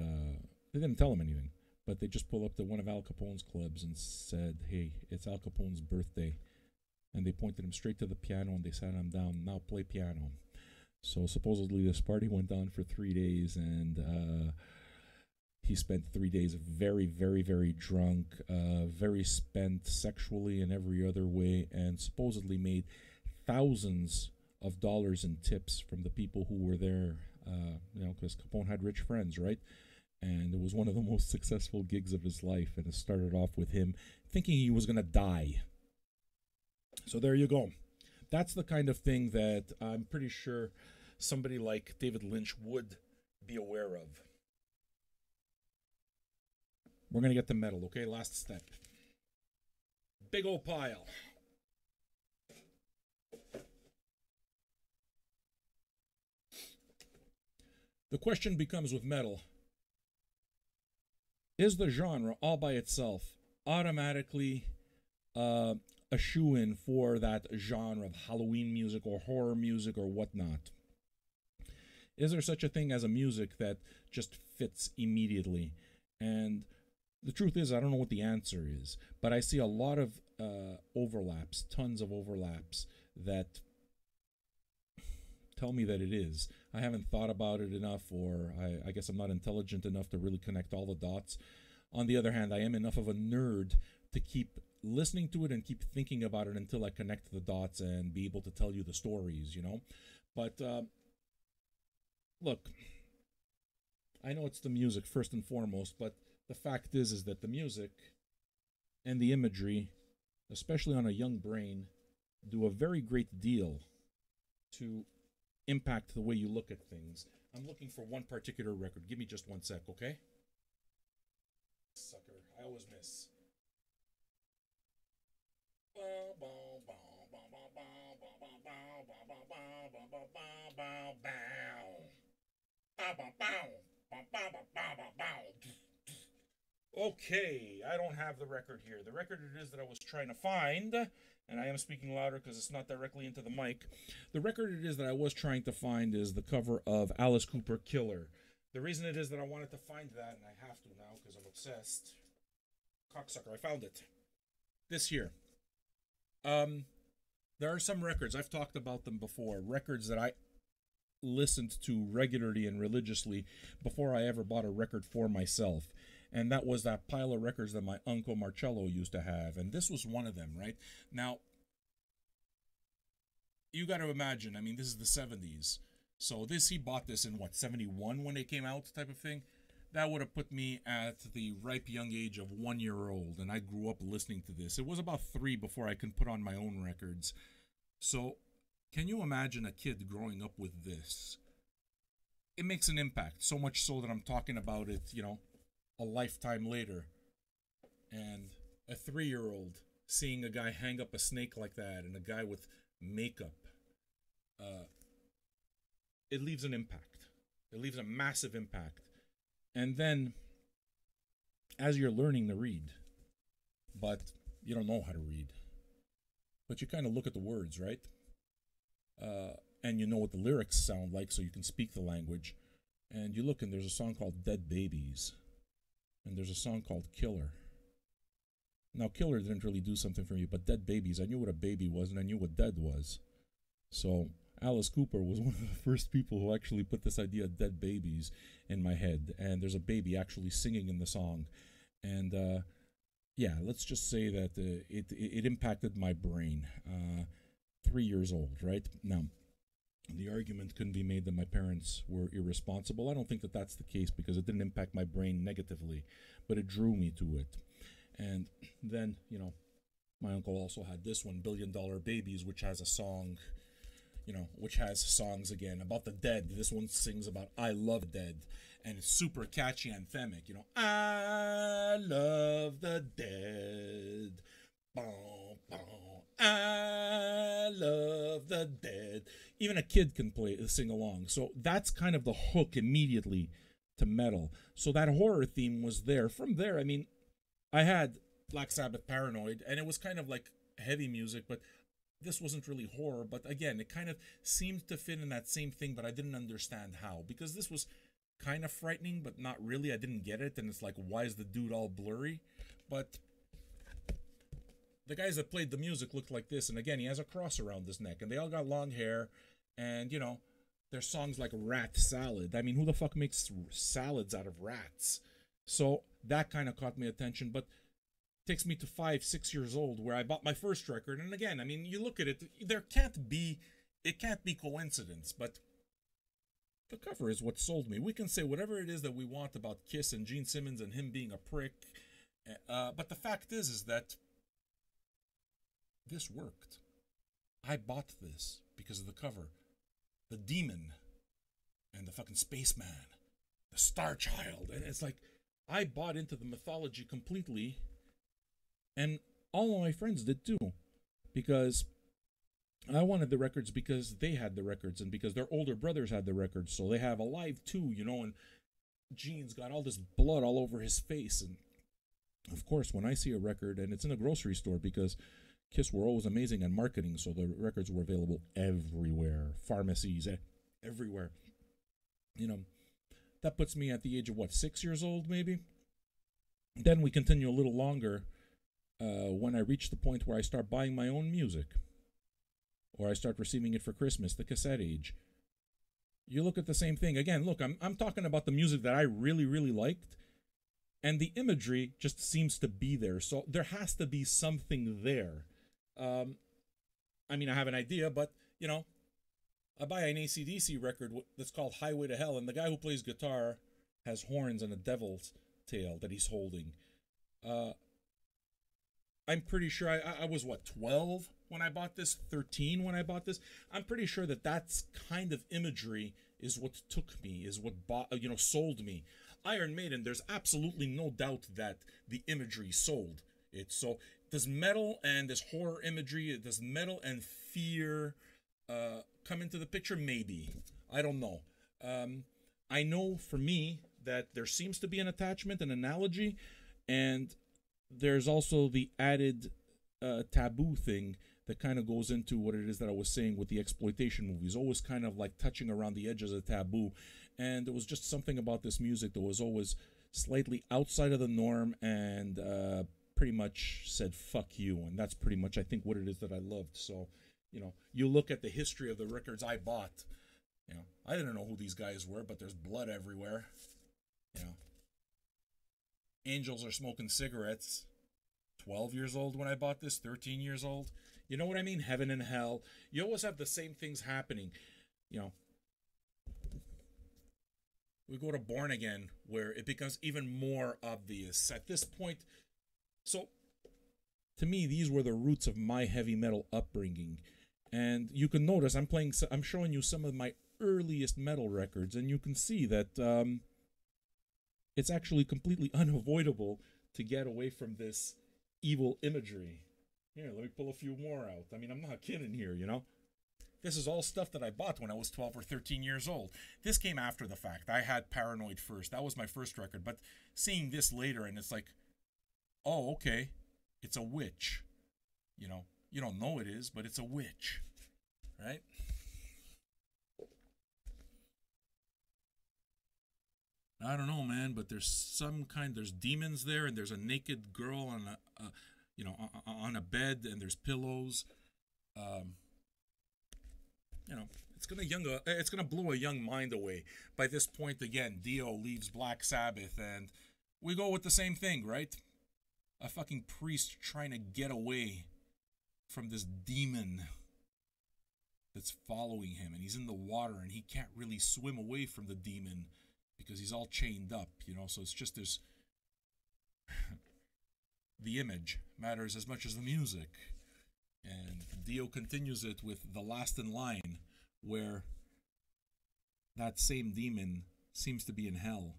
Speaker 1: they didn't tell him anything, but they just pull up to one of Al Capone's clubs and said, hey, it's Al Capone's birthday. And they pointed him straight to the piano and they sat him down, now play piano. So supposedly this party went on for 3 days, and he spent 3 days very, very, very drunk, very spent sexually and every other way, and supposedly made thousands of dollars in tips from the people who were there, you know, because Capone had rich friends, right? And it was one of the most successful gigs of his life, and it started off with him thinking he was going to die. So there you go. That's the kind of thing that I'm pretty sure somebody like David Lynch would be aware of. We're going to get to metal, okay? Last step. Big old pile. The question becomes with metal, Is the genre all by itself automatically uh, a shoe in for that genre of Halloween music or horror music or whatnot? Is there such a thing as a music that just fits immediately? And the truth is, I don't know what the answer is, but I see a lot of overlaps, tons of overlaps that tell me that it is. I haven't thought about it enough, or I guess I'm not intelligent enough to really connect all the dots. On the other hand, I am enough of a nerd to keep listening to it and keep thinking about it until I connect the dots and be able to tell you the stories, you know? But look, I know it's the music first and foremost, but the fact is that the music and the imagery, especially on a young brain, do a very great deal to impact the way you look at things. I'm looking for one particular record. Give me just one sec, okay? Sucker, I always miss. Okay, I don't have the record here. The record it is that I was trying to find, and I am speaking louder because it's not directly into the mic. The record it is that I was trying to find is the cover of Alice Cooper Killer. The reason it is that I wanted to find that, and I have to now because I'm obsessed. Cocksucker, I found it. This here. There are some records, I've talked about them before, records that I listened to regularly and religiously before I ever bought a record for myself. And that was that pile of records that my uncle Marcello used to have. And this was one of them, right? Now, you got to imagine, I mean, this is the 70s. So he bought this in what, 71 when it came out type of thing? That would have put me at the ripe young age of 1 year old. And I grew up listening to this. It was about 3 before I could put on my own records. So can you imagine a kid growing up with this? It makes an impact, so much so that I'm talking about it, you know, a lifetime later. And a 3-year-old seeing a guy hang up a snake like that and a guy with makeup, it leaves an impact. It leaves a massive impact. And then, as you're learning to read, but you don't know how to read, but you kind of look at the words, right? And you know what the lyrics sound like, so you can speak the language. And you look, and there's a song called Dead Babies. And there's a song called Killer. Now, Killer didn't really do something for me, but Dead Babies, I knew what a baby was, and I knew what dead was. So, Alice Cooper was one of the first people who actually put this idea of dead babies in my head. And there's a baby actually singing in the song. And, yeah, let's just say that it impacted my brain. 3 years old, right? Now, the argument couldn't be made that my parents were irresponsible. I don't think that that's the case because it didn't impact my brain negatively, but it drew me to it. And then, you know, my uncle also had this one, $1 Billion Babies, which has a song, you know, which has songs again about the dead. This one sings about I love dead, and it's super catchy, anthemic, you know. I love the dead. Boom, boom. I love the dead. Even a kid can sing along. So that's kind of the hook immediately to metal. So that horror theme was there. From there, I mean, I had Black Sabbath Paranoid, and it was kind of like heavy music, but this wasn't really horror. But again, it kind of seemed to fit in that same thing, but I didn't understand how. Because this was kind of frightening, but not really. I didn't get it, and it's like, why is the dude all blurry? But the guys that played the music looked like this, and again, he has a cross around his neck, and they all got long hair, and, you know, there's songs like Rat Salad. I mean, who the fuck makes salads out of rats? So that kind of caught my attention, but takes me to 5, 6 years old, where I bought my first record, and again, I mean, you look at it, it can't be coincidence, but the cover is what sold me. We can say whatever it is that we want about Kiss and Gene Simmons and him being a prick, but the fact is that this worked. I bought this because of the cover. The demon and the fucking spaceman, the Star Child. And it's like, I bought into the mythology completely. And all of my friends did too. Because I wanted the records because they had the records and because their older brothers had the records. So they have a live too, you know. And jeans, got all this blood all over his face. And of course, when I see a record, and it's in a grocery store because Kiss were always amazing at marketing, so the records were available everywhere, pharmacies, everywhere. You know, that puts me at the age of what, 6 years old, maybe? Then we continue a little longer when I reach the point where I start buying my own music, or I start receiving it for Christmas, the cassette age. You look at the same thing. Again, look, I'm talking about the music that I really, really liked, and the imagery just seems to be there. So there has to be something there. I mean, I have an idea, but, you know, I buy an AC/DC record that's called Highway to Hell, and the guy who plays guitar has horns and a devil's tail that he's holding. I'm pretty sure I was, what, 12 when I bought this, 13 when I bought this. I'm pretty sure that that's kind of imagery is what took me, is what sold me. Iron Maiden, there's absolutely no doubt that the imagery sold it. So does metal and this horror imagery, does metal and fear come into the picture? Maybe. I don't know. I know for me that there seems to be an attachment, an analogy, and there's also the added taboo thing that kind of goes into what it is that I was saying with the exploitation movies, always kind of like touching around the edges of taboo. And there was just something about this music that was always slightly outside of the norm and pretty much said fuck you. And that's pretty much, I think, what it is that I loved. So, you know, you look at the history of the records I bought, you know, I didn't know who these guys were, but there's blood everywhere. You know, angels are smoking cigarettes. 12 years old when I bought this, 13 years old. You know what I mean? Heaven and hell. You always have the same things happening. You know, we go to Born Again, where it becomes even more obvious at this point. So, to me, these were the roots of my heavy metal upbringing. And you can notice I'm showing you some of my earliest metal records, and you can see that it's actually completely unavoidable to get away from this evil imagery. Here, let me pull a few more out. I mean, I'm not kidding here, you know? This is all stuff that I bought when I was 12 or 13 years old. This came after the fact. I had Paranoid first. That was my first record. But seeing this later, and it's like, oh, okay, it's a witch. You know, you don't know it is, but it's a witch. Right? I don't know, man, but there's demons there, and there's a naked girl on on a bed, and there's pillows. You know, it's gonna blow a young mind away. By this point, again, Dio leaves Black Sabbath, and we go with the same thing, right? A fucking priest trying to get away from this demon that's following him, and he's in the water, and he can't really swim away from the demon because he's all chained up, you know. So it's just this. The image matters as much as the music. And Dio continues it with The Last in Line, where that same demon seems to be in hell,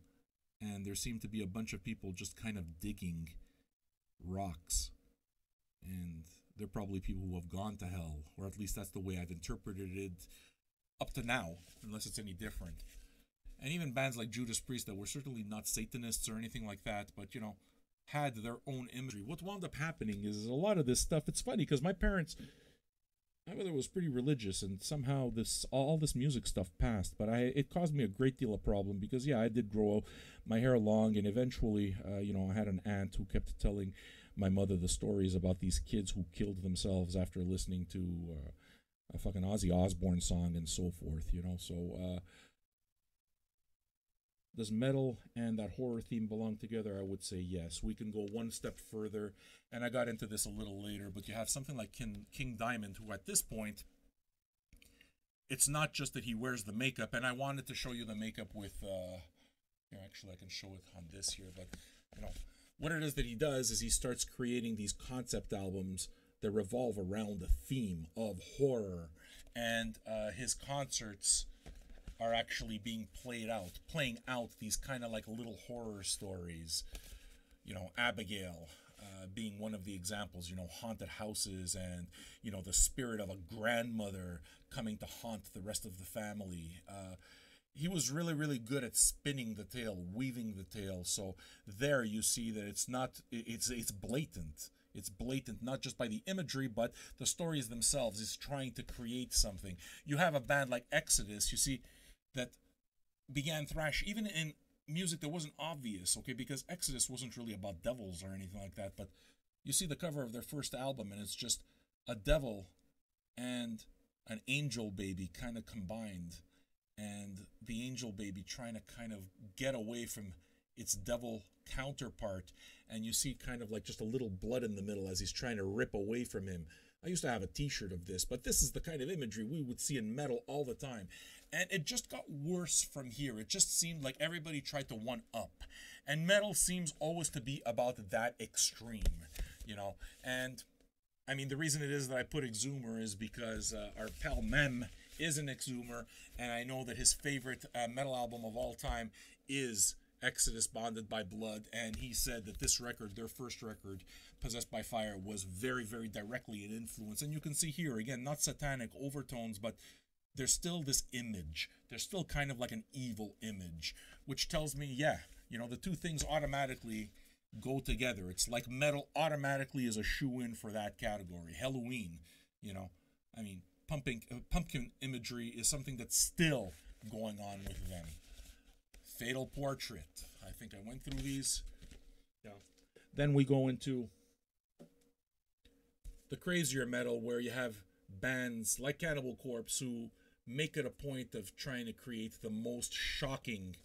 Speaker 1: and there seem to be a bunch of people just kind of digging rocks. And they're probably people who have gone to hell, or at least that's the way I've interpreted it up to now, unless it's any different. And even bands like Judas Priest that were certainly not Satanists or anything like that, but, you know, had their own imagery. What wound up happening is a lot of this stuff, it's funny because my mother was pretty religious, and somehow all this music stuff passed, but it caused me a great deal of problem because, yeah, I did grow my hair long, and eventually, I had an aunt who kept telling my mother the stories about these kids who killed themselves after listening to a fucking Ozzy Osbourne song and so forth, you know. So does metal and that horror theme belong together? I would say yes. We can go one step further, and I got into this a little later, but you have something like King Diamond, who at this point, it's not just that he wears the makeup, and I wanted to show you the makeup with, actually I can show it on this here, but, you know, what it is that he does is he starts creating these concept albums that revolve around the theme of horror, and his concerts are actually playing out these kind of like little horror stories. You know, Abigail being one of the examples, you know, haunted houses and, you know, the spirit of a grandmother coming to haunt the rest of the family. he was really really good at spinning the tale, weaving the tale. So there you see that it's not it's blatant. It's blatant, not just by the imagery, but the stories themselves. Is trying to create something. You have a band like Exodus, you see, that began thrash even in music that wasn't obvious, okay, because Exodus wasn't really about devils or anything like that, but you see the cover of their first album and it's just a devil and an angel baby kind of combined, and the angel baby trying to kind of get away from its devil counterpart, and you see kind of like just a little blood in the middle as he's trying to rip away from him. I used to have a t-shirt of this, but this is the kind of imagery we would see in metal all the time. And it just got worse from here. It just seemed like everybody tried to one up. And metal seems always to be about that extreme, you know. And I mean, the reason it is that I put Exhumer is because our pal Mem is an Exhumer, and I know that his favorite metal album of all time is Exodus Bonded by Blood, and he said that this record, their first record, Possessed by Fire, was very, very directly an influence. And you can see here, again, not satanic overtones, but there's still this image. There's still kind of like an evil image, which tells me, yeah, you know, the two things automatically go together. It's like metal automatically is a shoe-in for that category. Halloween, you know, I mean, pumpkin imagery is something that's still going on with them. Fatal Portrait. I think I went through these. Yeah. Then we go into the crazier metal, where you have bands like Cannibal Corpse who make it a point of trying to create the most shocking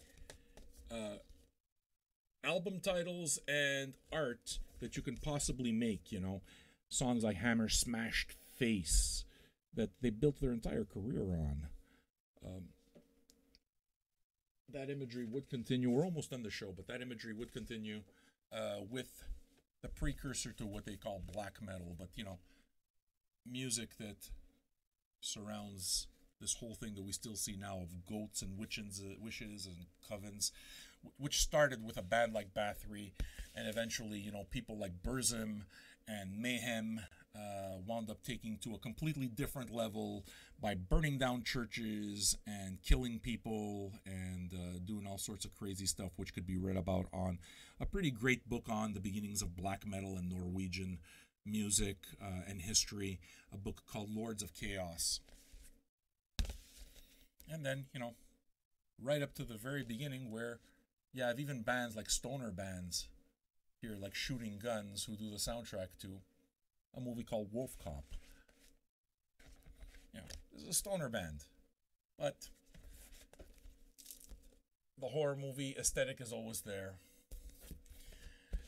Speaker 1: album titles and art that you can possibly make. You know, songs like Hammer Smashed Face that they built their entire career on. That imagery would continue. We're almost done the show, but that imagery would continue with the precursor to what they call black metal. But, you know, music that surrounds this whole thing that we still see now of goats and wishes and covens, which started with a band like Bathory, and eventually, you know, people like Burzum and Mayhem wound up taking to a completely different level by burning down churches and killing people and doing all sorts of crazy stuff, which could be read about on a pretty great book on the beginnings of black metal and Norwegian music and history, a book called Lords of Chaos. And then, you know, right up to the very beginning, where you have even bands like stoner bands here, like Shooting Guns, who do the soundtrack to a movie called Wolf Cop. You know, this is a stoner band, but the horror movie aesthetic is always there.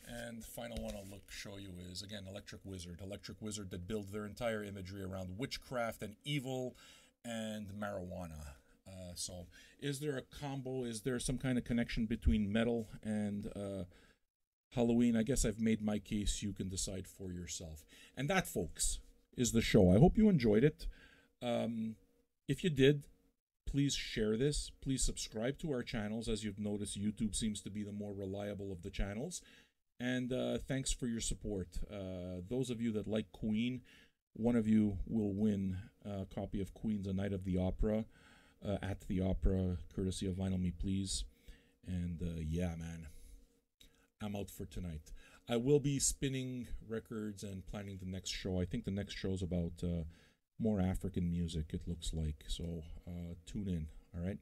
Speaker 1: And the final one I'll show you is, again, Electric Wizard. Electric Wizard that builds their entire imagery around witchcraft and evil and marijuana. So is there a combo? Is there some kind of connection between metal and Halloween? I guess I've made my case. You can decide for yourself. And that, folks, is the show. I hope you enjoyed it. If you did, please share this. Please subscribe to our channels. As you've noticed, YouTube seems to be the more reliable of the channels. And thanks for your support. Those of you that like Queen, one of you will win a copy of Queen's A Night of the Opera at the Opera, courtesy of Vinyl Me Please. And yeah, man, I'm out for tonight. I will be spinning records and planning the next show. I think the next show is about more African music, it looks like. So tune in, all right?